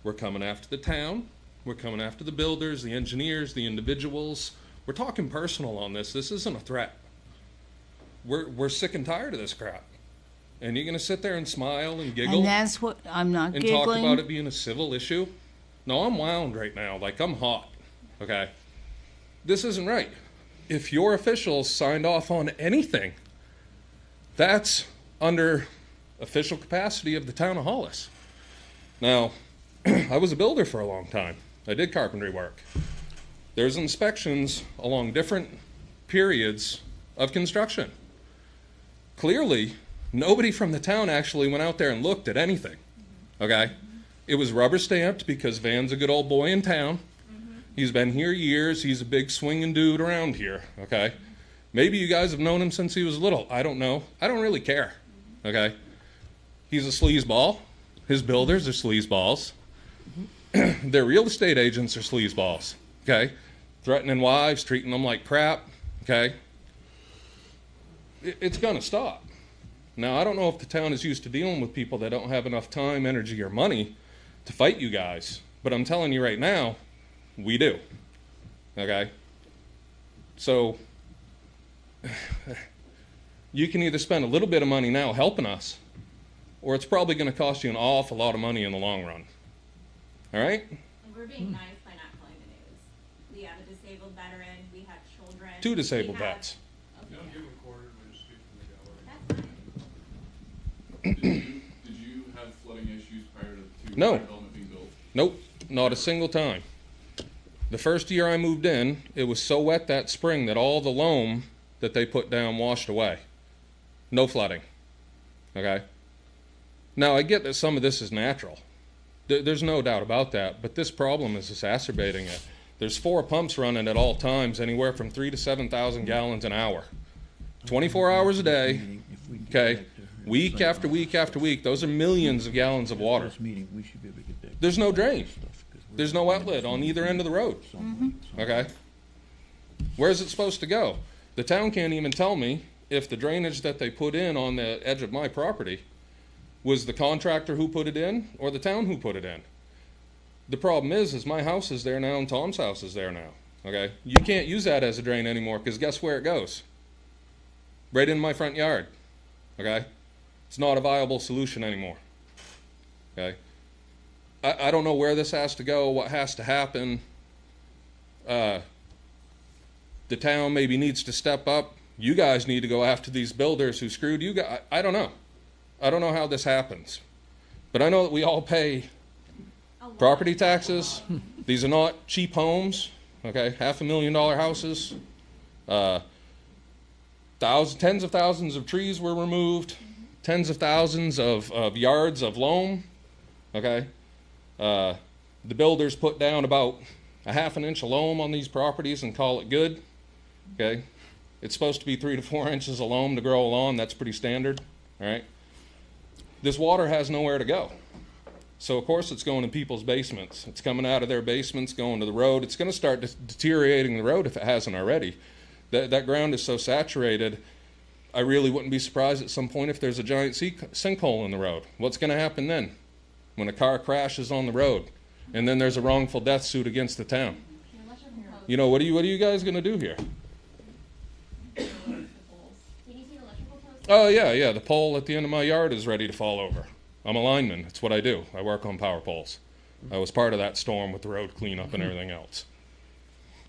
We're coming after the town. We're coming after the builders, the engineers, the individuals. We're talking personal on this. This isn't a threat. We're sick and tired of this crap. And you're going to sit there and smile and giggle And that's what I'm not and giggling. talk about it being a civil issue? No, I'm wound right now. Like, I'm hot. Okay? This isn't right. If your officials signed off on anything, that's under official capacity of the town of Hollis. Now, I was a builder for a long time. I did carpentry work. There's inspections along different periods of construction. Clearly, nobody from the town actually went out there and looked at anything. Okay? It was rubber stamped because Van's a good old boy in town. He's been here years. He's a big swinging dude around here. Okay? Maybe you guys have known him since he was little. I don't know. I don't really care. Okay? He's a sleazeball. His builders are sleazeballs. Their real estate agents are sleazeballs. Okay? Threatening wives, treating them like crap. Okay? It's going to stop. Now, I don't know if the town is used to dealing with people that don't have enough time, energy, or money to fight you guys, but I'm telling you right now, we do. Okay? So, you can either spend a little bit of money now helping us, or it's probably going to cost you an awful lot of money in the long run. All right? And we're being nice by not calling the news. We have a disabled veteran. We have children. 2 disabled we have- vets. Okay. Don't get recorded, we just speak from the gallery. That's fine. Did you have flooding issues prior to No. development being built? Nope, not a single time. The first year I moved in, it was so wet that spring that all the loam that they put down washed away. No flooding. Okay? Now, I get that some of this is natural. There's no doubt about that, but this problem is exacerbating it. There's 4 pumps running at all times, anywhere from 3,000 to 7,000 gallons an hour. 24 hours a day, okay? Week after week after week, those are millions of gallons of water. There's no drain. There's no outlet on either end of the road. Okay? Where's it supposed to go? The town can't even tell me if the drainage that they put in on the edge of my property was the contractor who put it in or the town who put it in. The problem is my house is there now and Tom's house is there now. Okay? You can't use that as a drain anymore because guess where it goes? Right in my front yard. Okay? It's not a viable solution anymore. Okay? I don't know where this has to go, what has to happen. The town maybe needs to step up. You guys need to go after these builders who screwed you guys. I don't know. I don't know how this happens. But I know that we all pay property taxes. These are not cheap homes, okay? $500,000 houses. Tens of thousands of trees were removed. Tens of thousands of yards of loam, okay? The builders put down about a half an inch of loam on these properties and call it good, okay? It's supposed to be 3 to 4 inches of loam to grow a lawn. That's pretty standard, all right? This water has nowhere to go. So, of course, it's going in people's basements. It's coming out of their basements, going to the road. It's going to start deteriorating the road if it hasn't already. That ground is so saturated, I really wouldn't be surprised at some point if there's a giant sinkhole in the road. What's going to happen then? When a car crashes on the road, and then there's a wrongful death suit against the town. You know, what are you guys going to do here? Oh, yeah, the pole at the end of my yard is ready to fall over. I'm a lineman. That's what I do. I work on power poles. I was part of that storm with the road cleanup and everything else.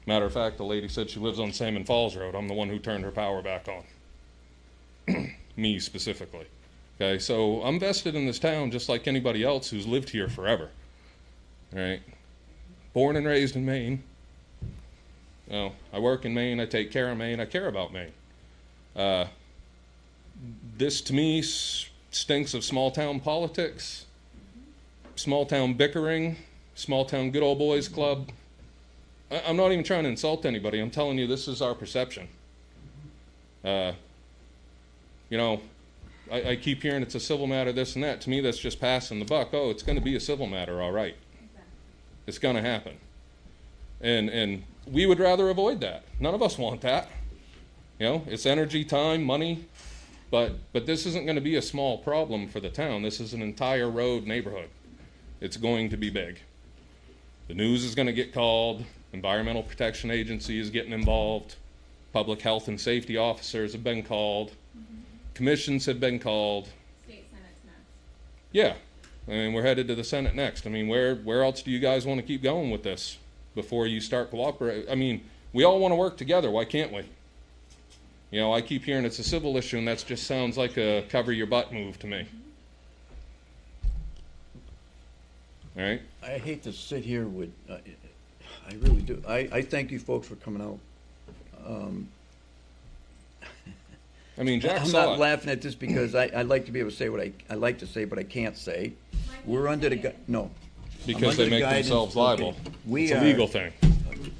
Matter of fact, the lady said she lives on Salmon Falls Road. I'm the one who turned her power back on. Me specifically. Okay, so I'm vested in this town just like anybody else who's lived here forever. All right? Born and raised in Maine. You know, I work in Maine. I take care of Maine. I care about Maine. This, to me, stinks of small-town politics, small-town bickering, small-town good old boys club. I'm not even trying to insult anybody. I'm telling you this is our perception. You know, I keep hearing it's a civil matter, this and that. To me, that's just passing the buck. Oh, it's going to be a civil matter, all right. It's going to happen. And we would rather avoid that. None of us want that. You know, it's energy, time, money. But this isn't going to be a small problem for the town. This is an entire road neighborhood. It's going to be big. The news is going to get called. Environmental Protection Agency is getting involved. Public health and safety officers have been called. Commissions have been called. State Senate's next. Yeah. I mean, we're headed to the Senate next. I mean, where else do you guys want to keep going with this before you start cooperating? I mean, we all want to work together. Why can't we? You know, I keep hearing it's a civil issue, and that just sounds like a cover-your-butt move to me. All right? I hate to sit here with, I really do. I thank you folks for coming out. I mean, Jack I'm saw not it. laughing at this because I like to be able to say what I like to say, but I can't say. We're under the, no. Because I'm they under make the guidance- themselves liable. okay. We It's a are- legal thing.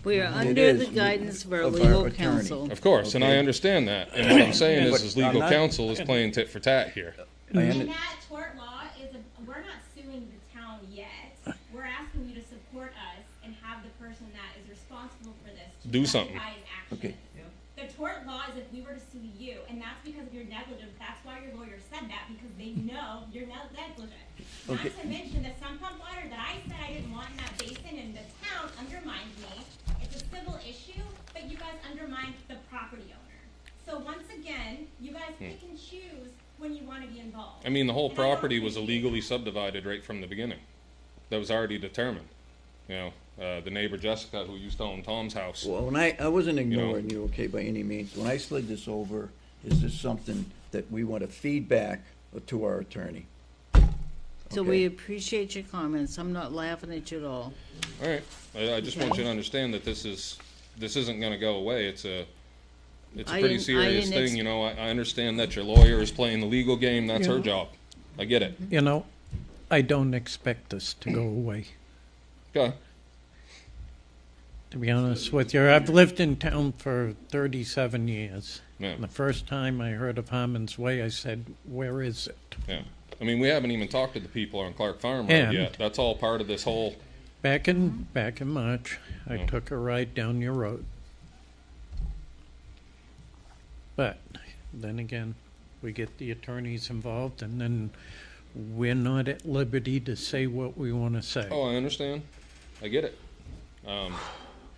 We are It under is the guidance of our of our legal attorney. counsel. Of course, and I Okay. understand that. And what I'm saying But is I'm legal not- counsel is playing tit for tat here. And that tort law is, we're not suing the town yet. We're asking you to support us and have the person that is responsible for this to Do something. justify his actions. Okay. The tort law is if we were to sue you, and that's because of your negligence. That's why your lawyer said that, because they know you're negligent. Okay. Not to mention the sump pump water that I said I didn't want in that basin, and the town undermined me. It's a civil issue, but you guys undermined the property owner. So once again, you guys pick and choose when you want to be involved. I mean, the whole And I don't property was appreciate illegally subdivided right from the beginning. That was already determined. You know, the neighbor Jessica, who used to own Tom's house. Well, when I wasn't You know. ignoring you, okay, by any means. When I slid this over, is this something that we want to feed back to our attorney? So Okay. we appreciate your comments. I'm not laughing at you at all. All right. I just want you to understand that this isn't going to go away. It's a I pretty didn't- I serious didn't thing. You know, I understand that your lawyer is playing the legal game. That's her Yeah. job. I get it. You know, I don't expect this to go away. Okay. To be honest with you, I've lived in town for 37 years. Yeah. And the first time I heard of Harmon's Way, I said, where is it? Yeah. I mean, we haven't even talked to the people on Clark Farm Road And- yet. That's all part of this whole. Back in March, I Yeah. took a ride down your road. But then again, we get the attorneys involved, and then we're not at liberty to say what we want to say. Oh, I understand. I get it.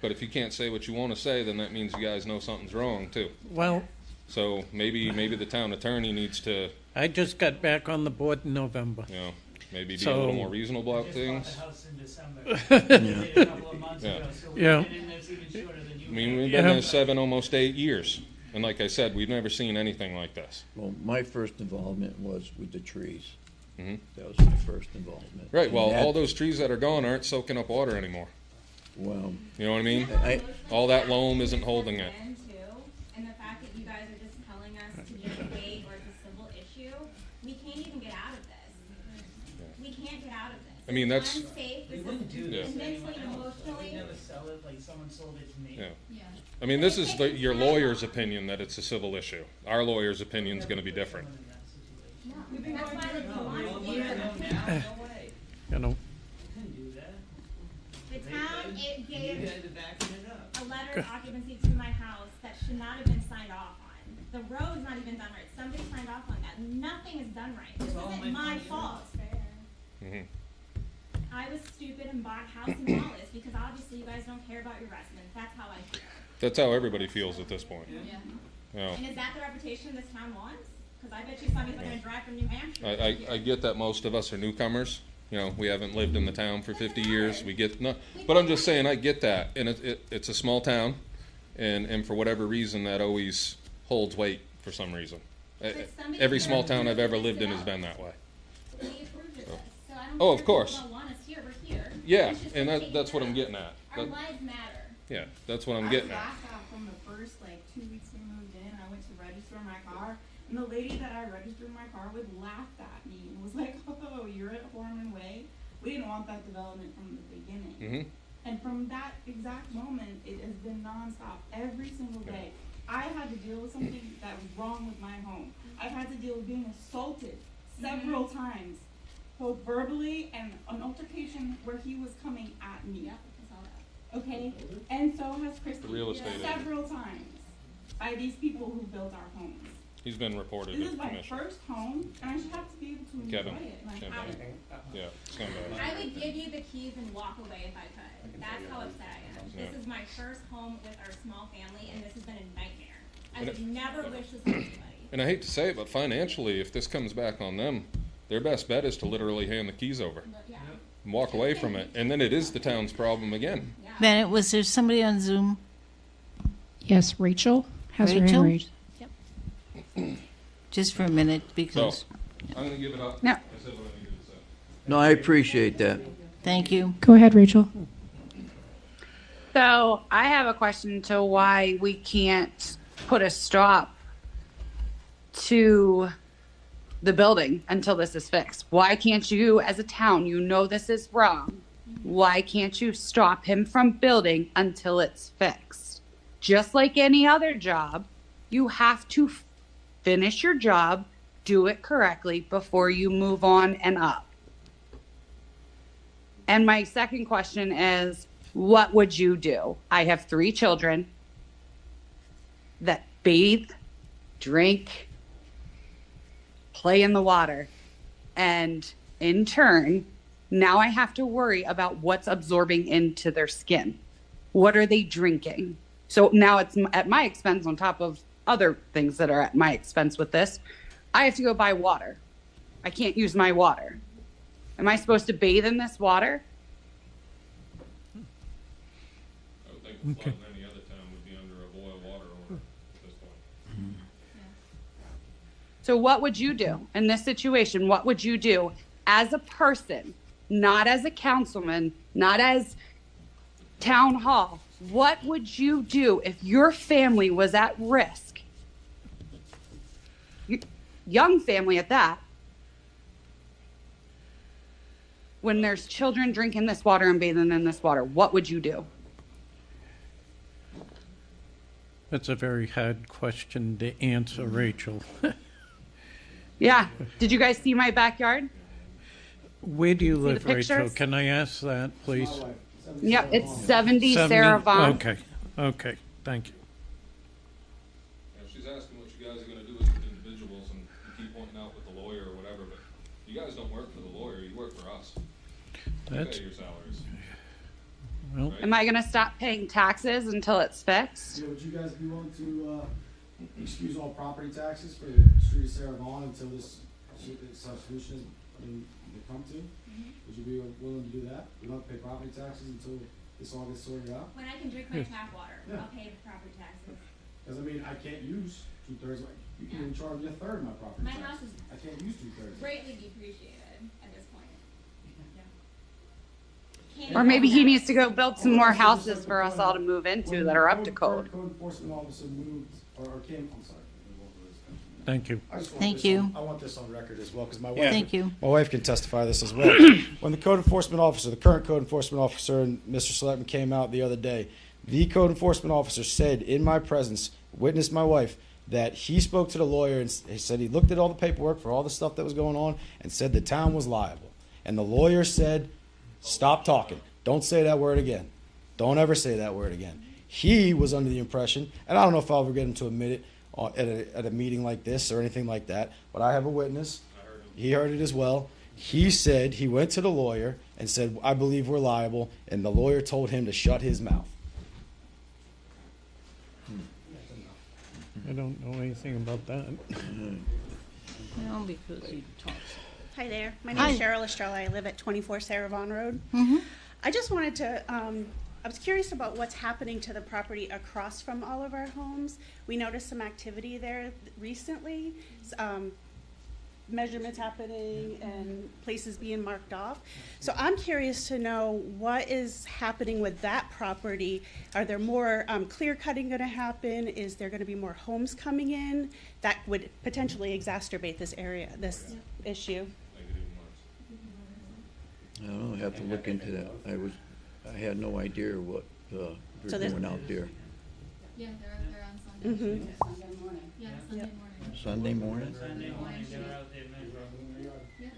But if you can't say what you want to say, then that means you guys know something's wrong too. Well, So maybe the town attorney needs to, I just got back on the board in November. you know, maybe be a So- little more reasonable about Just bought things. the house in December. Did a couple of months Yeah. ago, so Yeah. we've been in this even shorter than you I mean, have. we've been Yeah. there 7, almost 8 years. And like I said, we've never seen anything like this. Well, my first involvement was with the trees. Mhm. That was my first involvement. Right, And well, that- all those trees that are gone aren't soaking up water anymore. Well, You know what I mean? I, All that loam isn't holding it. And the fact that you guys are just telling us to just wait or it's a civil issue, we can't even get out of this. We can't get out of this. I mean, that's- It's unsafe. We This wouldn't is do Yeah. this anyway. mentally and I would emotionally. never sell it like someone sold it to me. Yeah. I mean, this is your lawyer's opinion that it's a civil issue. Our lawyer's opinion's gonna be different. That's why, like, you want to hear. No way. You know, Couldn't do that. The town, it You gave guys are backing it up. a letter of occupancy to my house that should not have been signed off on. The road's not even done right. Somebody signed off on that. Nothing is done right. This It's all isn't my my fault. fault. Mhm. I was stupid and bought a house in Hollis because obviously you guys don't care about your residents. That's how I feel. That's how everybody feels at this point. Yeah. You know, And is that the reputation this town wants? Because I bet you somebody's not gonna drive from New Hampshire. I get that most of us are newcomers. You know, we haven't lived in the town for 50 years. We get, no, but I'm just saying, I get that. And it's a small town, and for whatever reason, that always holds weight for some reason. Every small town I've ever lived in has been that way. We approved of this, so I don't Oh, care of if course. people don't want us here, we're here. Yeah, It's just and gonna take that's what care I'm of. getting at. Our That- lives matter. Yeah, that's what I'm getting I at. was laughed at from the first 2 weeks we moved in. I went to register my car, and the lady that I registered my car with laughed at me and was like, "Oh, you're at Horman Way." We didn't want that development from the beginning. Mhm. And from that exact moment, it has been nonstop every single day. I had to deal with something that was wrong with my home. I've had to deal with being assaulted several times, both verbally and an altercation where he was coming at me. Yep, I saw that. Okay, and so has Christy. The real estate agent. Several times by these people who built our homes. He's been reported This to is the my commission. first home, and I should have to be able to enjoy Kevin, it, and I Kevin. haven't. Yeah, scumbag. I would give you the keys and walk away if I could. That's how upset I am. This Yeah. is my first home with our small family, and this has been a nightmare. I And would never wish this on anybody. And I hate to say it, but financially, if this comes back on them, their best bet is to literally hand the keys over But yeah, and walk away from it. And then it is the town's problem again. yeah. Bennett, was there somebody on Zoom? Yes, Rachel has her Rachel? hand raised. Just for a minute, So, because, I'm gonna give it up. No. I said what I needed to say. no, I appreciate that. thank you. Go ahead, Rachel. So I have a question to why we can't put a stop to the building until this is fixed. Why can't you, as a town, you know this is wrong. Why can't you stop him from building until it's fixed? Just like any other job, you have to finish your job, do it correctly before you move on and up. And my second question is, what would you do? I have 3 children that bathe, drink, play in the water. And in turn, now I have to worry about what's absorbing into their skin. What are they drinking? So now it's at my expense on top of other things that are at my expense with this. I have to go buy water. I can't use my water. Am I supposed to bathe in this water? I would think the flood in any other town would be under a boil water order at this point. So what would you do in this situation? What would you do as a person, not as a councilman, not as town hall? What would you do if your family was at risk? Young family at that. When there's children drinking this water and bathing in this water, what would you do? that's a very hard question to answer, Rachel. Yeah. Did you guys see my backyard? Where do you the live, Rachel? pictures? Can I ask that, please? Yep, it's 70 70? Sarah Vaughn. Okay, okay, thank you. Now, she's asking what you guys are gonna do as individuals, and you keep pointing out with the lawyer or whatever, but you guys don't work for the lawyer, you work for us. You That's, pay your salaries. Well, Am I going to stop paying taxes until it's fixed? Yeah, would you guys be willing to excuse all property taxes for the street of Sarah Vaughan until this solution is come to? Would you be willing to do that? We don't have to pay property taxes until this all gets sorted out? When I can drink my tap water, I'll pay the property taxes. Because I mean, I can't use 2/3. You can even charge me 1/3 of my property My tax. house is I can't use 2/3. greatly depreciated at this point. Or maybe he needs to go build some more houses for us all to move into that are up to code. Code enforcement officer moved or came. I'm sorry. thank you. I just want Thank this you. I want this on record as well because my wife. Yeah. Thank you. My wife can testify this as well. When the code enforcement officer, the current code enforcement officer, and Mr. Selectman came out the other day, the code enforcement officer said in my presence, witnessed my wife, that he spoke to the lawyer and he said he looked at all the paperwork for all the stuff that was going on and said the town was liable. And the lawyer said, stop talking. Don't say that word again. Don't ever say that word again. He was under the impression, and I don't know if I'll ever get him to admit it at a meeting like this or anything like that, but I have a witness. He heard it as well. He said he went to the lawyer and said, I believe we're liable, and the lawyer told him to shut his mouth. I don't know anything about that. No, because you talked. Hi there. My Hi. name is Cheryl Estrella. I live at 24 Sarah Vaughan Road. Mm-hmm. I just wanted to, I was curious about what's happening to the property across from all of our homes. We noticed some activity there recently, measurements happening and places being marked off. So I'm curious to know what is happening with that property. Are there more clear cutting going to happen? Is there going to be more homes coming in that would potentially exacerbate this area, this issue? I don't know, I have to look into that. I had no idea what they're So there's- doing out there. Yeah, they're on Sunday. Mm-hmm. Sunday morning. Yeah, Sunday morning. Sunday morning? Sunday morning, they're out there measuring. Yeah.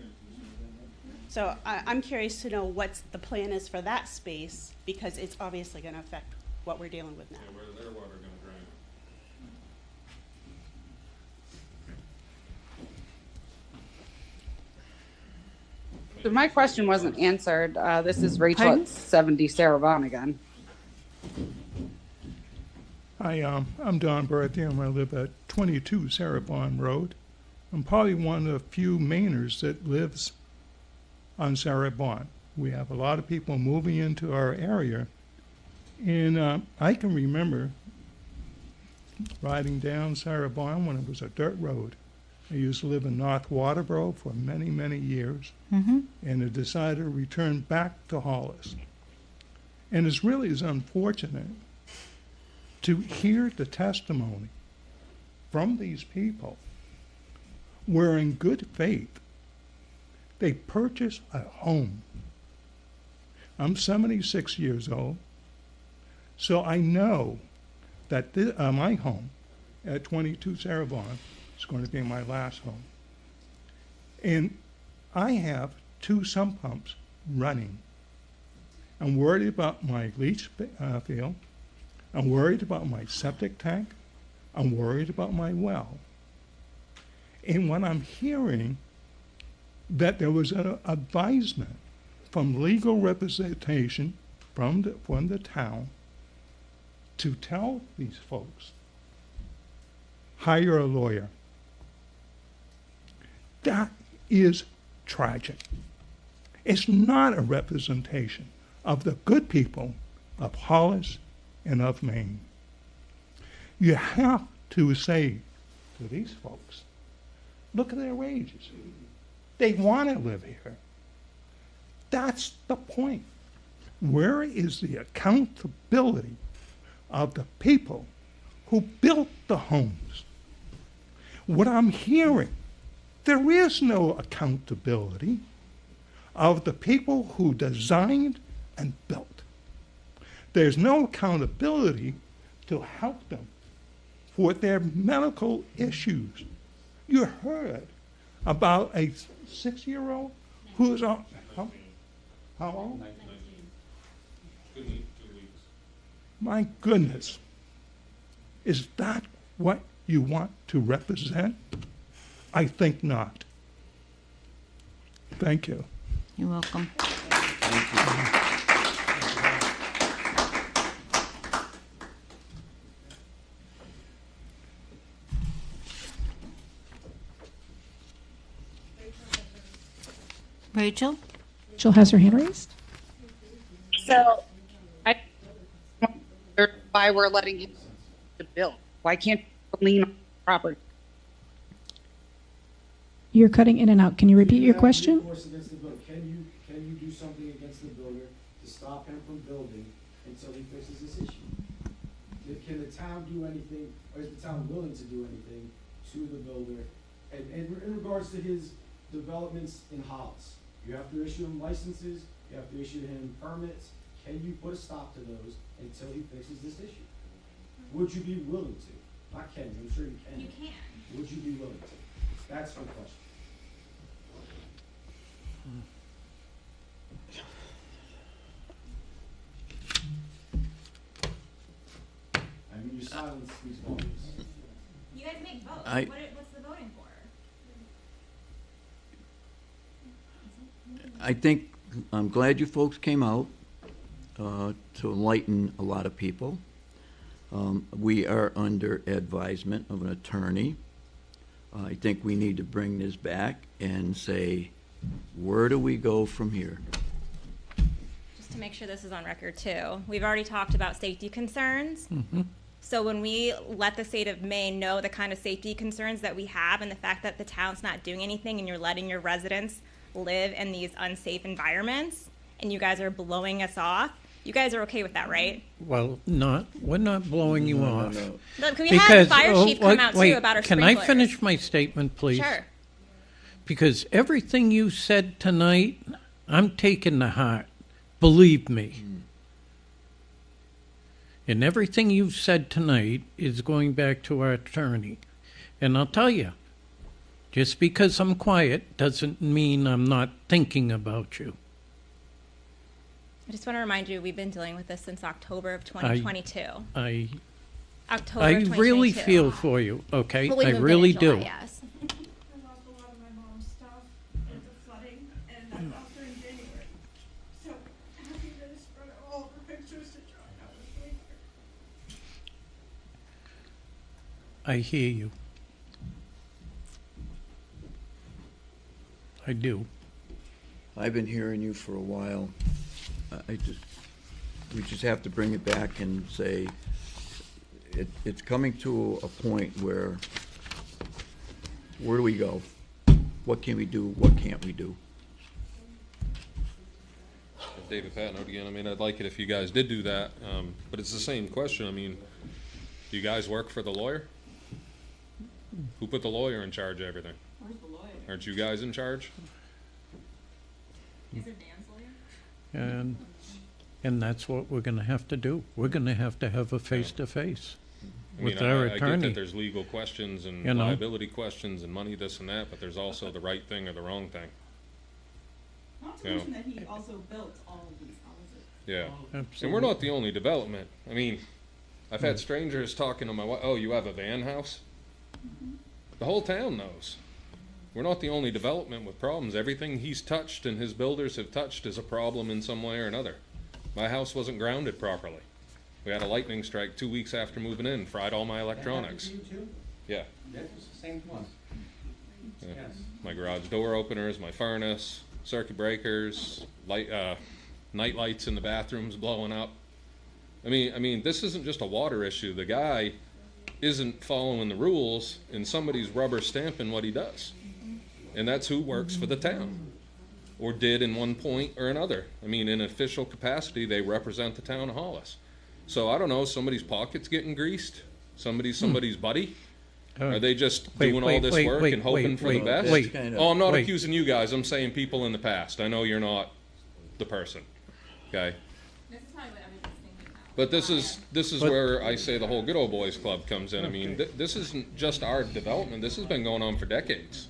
So I'm curious to know what the plan is for that space, because it's obviously going to affect what we're dealing with now. Yeah, where their water gonna drain? So my question wasn't answered. This is Rachel Pardon? at 70 Sarah Vaughan again. Hi, I'm Don Berthium. I live at 22 Sarah Vaughan Road. I'm probably one of the few Mainers that lives on Sarah Vaughan. We have a lot of people moving into our area, and I can remember riding down Sarah Vaughan when it was a dirt road. I used to live in North Waterboro for many, many years, Mm-hmm. and I decided to return back to Hollis. And it really is unfortunate to hear the testimony from these people where in good faith they purchase a home. I'm 76 years old, so I know that my home at 22 Sarah Vaughan is going to be my last home. And I have 2 sump pumps running. I'm worried about my leach field. I'm worried about my septic tank. I'm worried about my well. And when I'm hearing that there was an advisement from legal representation from the town to tell these folks, hire a lawyer, that is tragic. It's not a representation of the good people of Hollis and of Maine. You have to say to these folks, look at their wages. They want to live here. That's the point. Where is the accountability of the people who built the homes? What I'm hearing, there is no accountability of the people who designed and built. There's no accountability to help them with their medical issues. You heard about a 6-year-old who's on, how old? 2 weeks. My goodness. Is that what you want to represent? I think not. Thank you. You're welcome. Rachel? Rachel has her hand raised. So, I wonder why we're letting him to build. Why can't he lien on the property? You're cutting in and out. Can you repeat your question? Against the builder. Can you do something against the builder to stop him from building until he fixes this issue? Can the town do anything, or is the town willing to do anything to the builder? And in regards to his developments in Hollis, you have to issue him licenses, you have to issue him permits. Can you put a stop to those until he fixes this issue? Would you be willing to? Not can you, I'm sure you can. You can. Would you be willing to? That's my question. I mean, your silence speaks volumes. You guys make votes. I- What's the voting for? I think, I'm glad you folks came out to enlighten a lot of people. We are under advisement of an attorney. I think we need to bring this back and say, where do we go from here? Just to make sure this is on record too, we've already talked about safety concerns. So when we let the state of Maine know the kind of safety concerns that we have and the fact that the town's not doing anything and you're letting your residents live in these unsafe environments and you guys are blowing us off, you guys are okay with that, right? Well, we're not blowing you off. Look, we had the fire chief come out wait, too about our can sprinklers. I finish my statement, please? Sure. Because everything you said tonight, I'm taking to heart. Believe me. And everything you've said tonight is going back to our attorney. And I'll tell you, just because I'm quiet doesn't mean I'm not thinking about you. I just want to remind you, we've been dealing with this since October of 2022. I October I of 2022. really feel for you, okay? Well, we I moved in really in July, do. Yes. I lost a lot of my mom's stuff with the flooding, and I lost her in January. So having to spread out all the pictures to try and help her. I hear you. I do. I've been hearing you for a while. We just have to bring it back and say, it's coming to a point where do we go? What can we do? What can't we do? David Patton again. I mean, I'd like it if you guys did do that, but it's the same question. I mean, do you guys work for the lawyer? Who put the lawyer in charge of everything? Where's the lawyer? Aren't you guys in charge? Is it Dan's lawyer? And that's what we're going to have to do. We're going to have a face-to-face I with mean, our I get attorney. that there's legal questions and You know? liability questions and money, this and that, but there's also the right thing or the wrong thing. Not to Yeah. mention that he also built all of these houses. Yeah. And Absolutely. we're not the only development. I mean, I've had strangers talking to my wife, oh, you have a van house? The whole town knows. We're not the only development with problems. Everything he's touched and his builders have touched is a problem in some way or another. My house wasn't grounded properly. We had a lightning strike 2 weeks after moving in, fried all my electronics. Yeah. That was the same one. Yeah. Yes. My garage door openers, my furnace, circuit breakers, night lights in the bathrooms blowing up. I mean, this isn't just a water issue. The guy isn't following the rules, and somebody's rubber stamping what he does. And that's who works for the town, or did in one point or another. I mean, in official capacity, they represent the town of Hollis. So I don't know, somebody's pockets getting greased? Somebody's buddy? Are they just doing all this work and hoping for the best? Oh, I'm not accusing you guys. I'm saying people in the past. I know you're not the person. Okay? This is probably what everybody's thinking about. But this is where I say the whole Good Old Boys Club comes in. I mean, this isn't just our development. This has been going on for decades.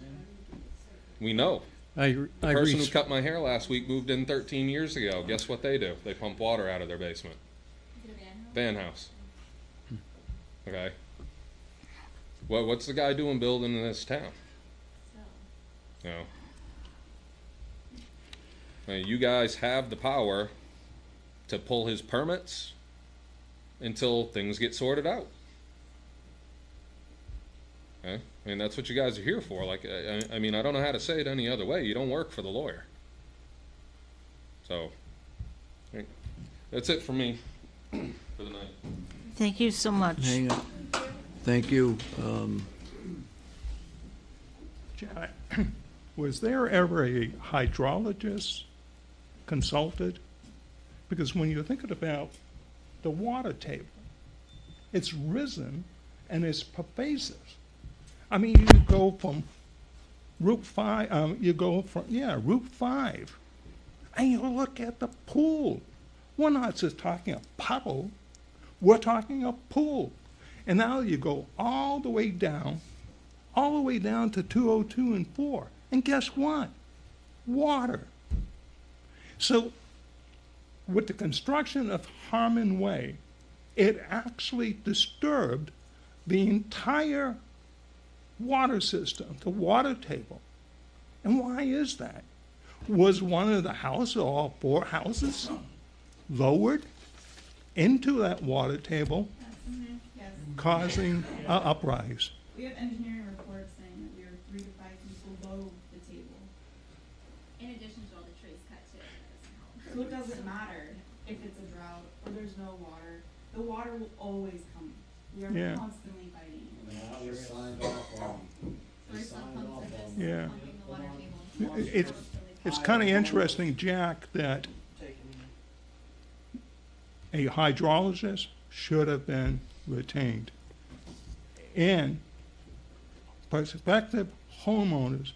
We know. The person who cut my hair last week moved in 13 years ago. Guess what they do? They pump water out of their basement. Is it a Van van house? house. Okay. What's the guy doing building in this town? So. No. You guys have the power to pull his permits until things get sorted out. Okay? I mean, that's what you guys are here for. Like, I mean, I don't know how to say it any other way. You don't work for the lawyer. So, I think that's it for me for the night. Thank you so much. Hang on. Thank you. Jack, was there ever a hydrologist consulted? Because when you're thinking about the water table, it's risen and it's pervasive. I mean, you go from Route 5, Route 5, and you look at the pool. We're not just talking a puddle, we're talking a pool. And now you go all the way down to 202 and 4. And guess what? Water. So with the construction of Harmon Way, it actually disturbed the entire water system, the water table. And why is that? Was one of the houses, all 4 houses, lowered into that water table, Yes. causing an uprise? We have engineering reports saying that we are 3 to 5 feet below the table. In addition to all the trees cut too. So it doesn't matter if it's a drought or there's no water. The water will always come. We are Yeah. constantly fighting. Yeah. It's kind of interesting, Jack, that a hydrologist should have been retained. And prospective homeowners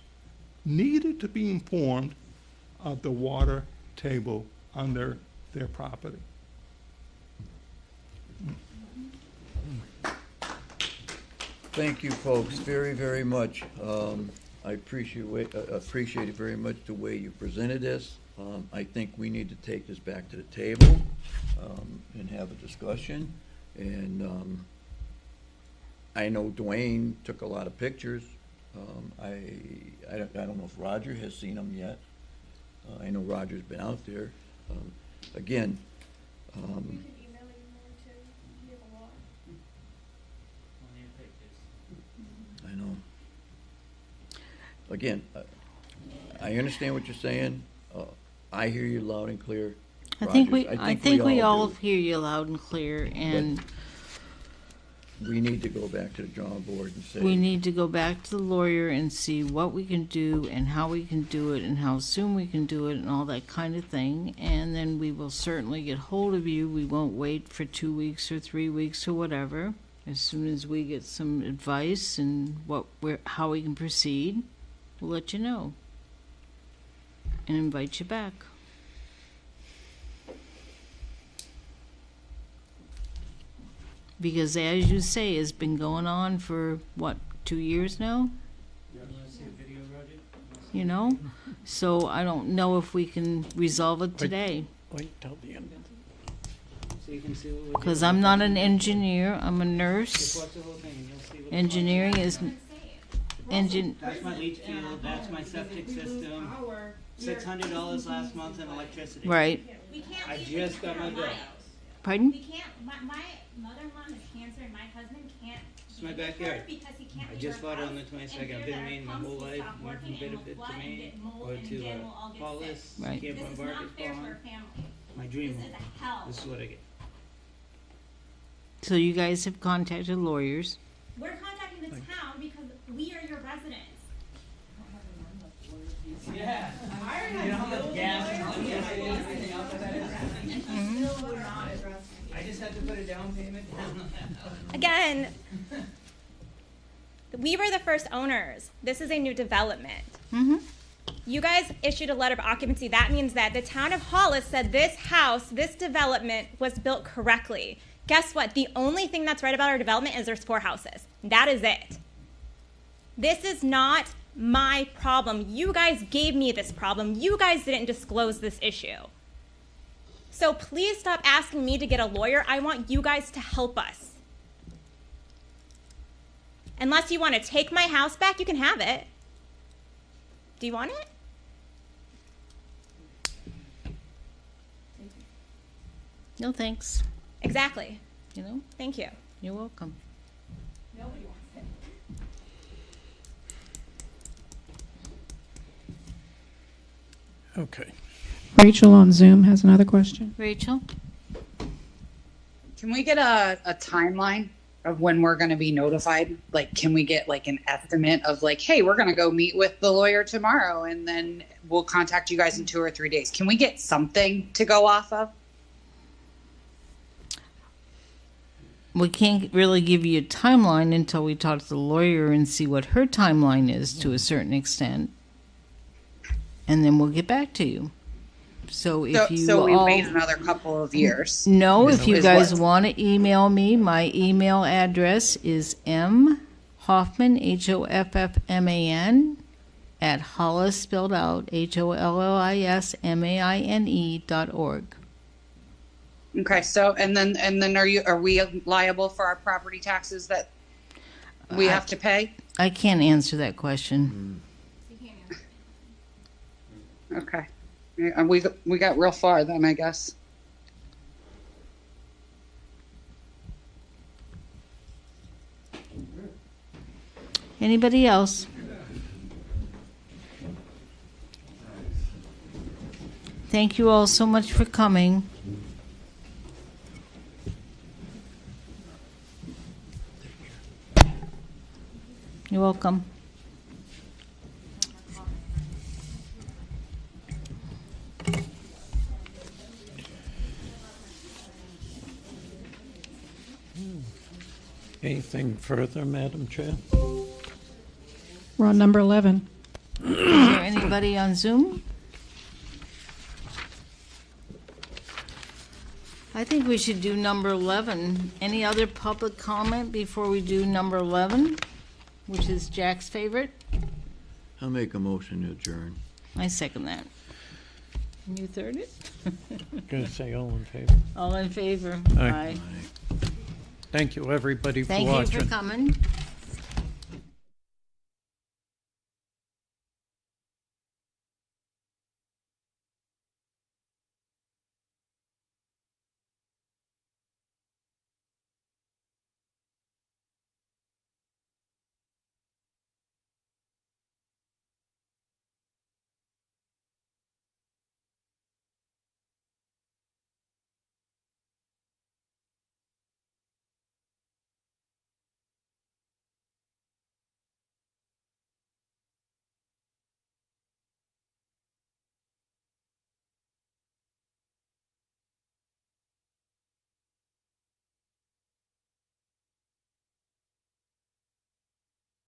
needed to be informed of the water table under their property. Thank you, folks, very, very much. I appreciate it very much the way you presented this. I think we need to take this back to the table and have a discussion. And I know Dwayne took a lot of pictures. I don't know if Roger has seen them yet. I know Roger's been out there. Again, I know. Again, I understand what you're saying. I hear you loud and clear. I think we all do. hear you loud and clear, and We need to go back to the drawing board and say. we need to go back to the lawyer and see what we can do and how we can do it and how soon we can do it and all that kind of thing. And then we will certainly get hold of you. We won't wait for 2 weeks or 3 weeks or whatever. As soon as we get some advice and how we can proceed, we'll let you know and invite you back. Because as you say, it's been going on for, 2 years now? You know? So I don't know if we can resolve it today. Wait till the end. So you can see what we're Because doing. I'm not an engineer, I'm a Just nurse. watch the whole thing and you'll see what. Engineering is, That's my leach field, that's my septic system. $600 last month in electricity. right. I just got my bill. Pardon? We can't, my mother-in-law has cancer and my husband can't. It's my be with her backyard. Because he can't I leave just her bought it on the house 22nd. and I've fear been that meaning my our whole pumps will life, stop went from working and benefit we'll to flood and me, get mold or and to then we'll all get Hollis, sick. Right. Camp This on is not Barker's fair for Pond. our family. My dream This home. is a hell. This is what I get. So you guys have contacted lawyers. We're contacting the town because we are your residents. Yeah. You know how much gas and everything else that is? I just had to put a down payment down. Again, we were the first owners. This is a new development. Mm-hmm. You guys issued a letter of occupancy. That means that the town of Hollis said this house, this development was built correctly. Guess what? The only thing that's right about our development is there's 4 houses. That is it. This is not my problem. You guys gave me this problem. You guys didn't disclose this issue. So please stop asking me to get a lawyer. I want you guys to help us. Unless you want to take my house back, you can have it. Do you want it? No thanks. Exactly. You know? Thank you. You're welcome. Nobody wants it. Okay. Rachel on Zoom has another question. Rachel? Can we get a timeline of when we're going to be notified? Like, can we get like an estimate of like, hey, we're going to go meet with the lawyer tomorrow and then we'll contact you guys in 2 or 3 days? Can we get something to go off of? We can't really give you a timeline until we talk to the lawyer and see what her timeline is to a certain extent. And then we'll get back to you. So if So we wait another couple of years. No, if you Is guys what? want to email me, my email address is mhoffman, HOFFMAN, at Hollis, spelled out, HOLLISMAINE.org. Okay, so and then are we liable for our property taxes that we have to pay? I can't answer that question. Okay. Yeah, we got real far then, I guess. Anybody else? Thank you all so much for coming. You're welcome. Anything further, Madam Chair? We're on number 11. Is there anybody on Zoom? I think we should do number 11. Any other public comment before we do number 11, which is Jack's favorite? I'll make a motion to adjourn. I second that. And you third it? Gonna say all in favor. All in favor? Aye. Thank you, everybody, for Thank watching. you for coming.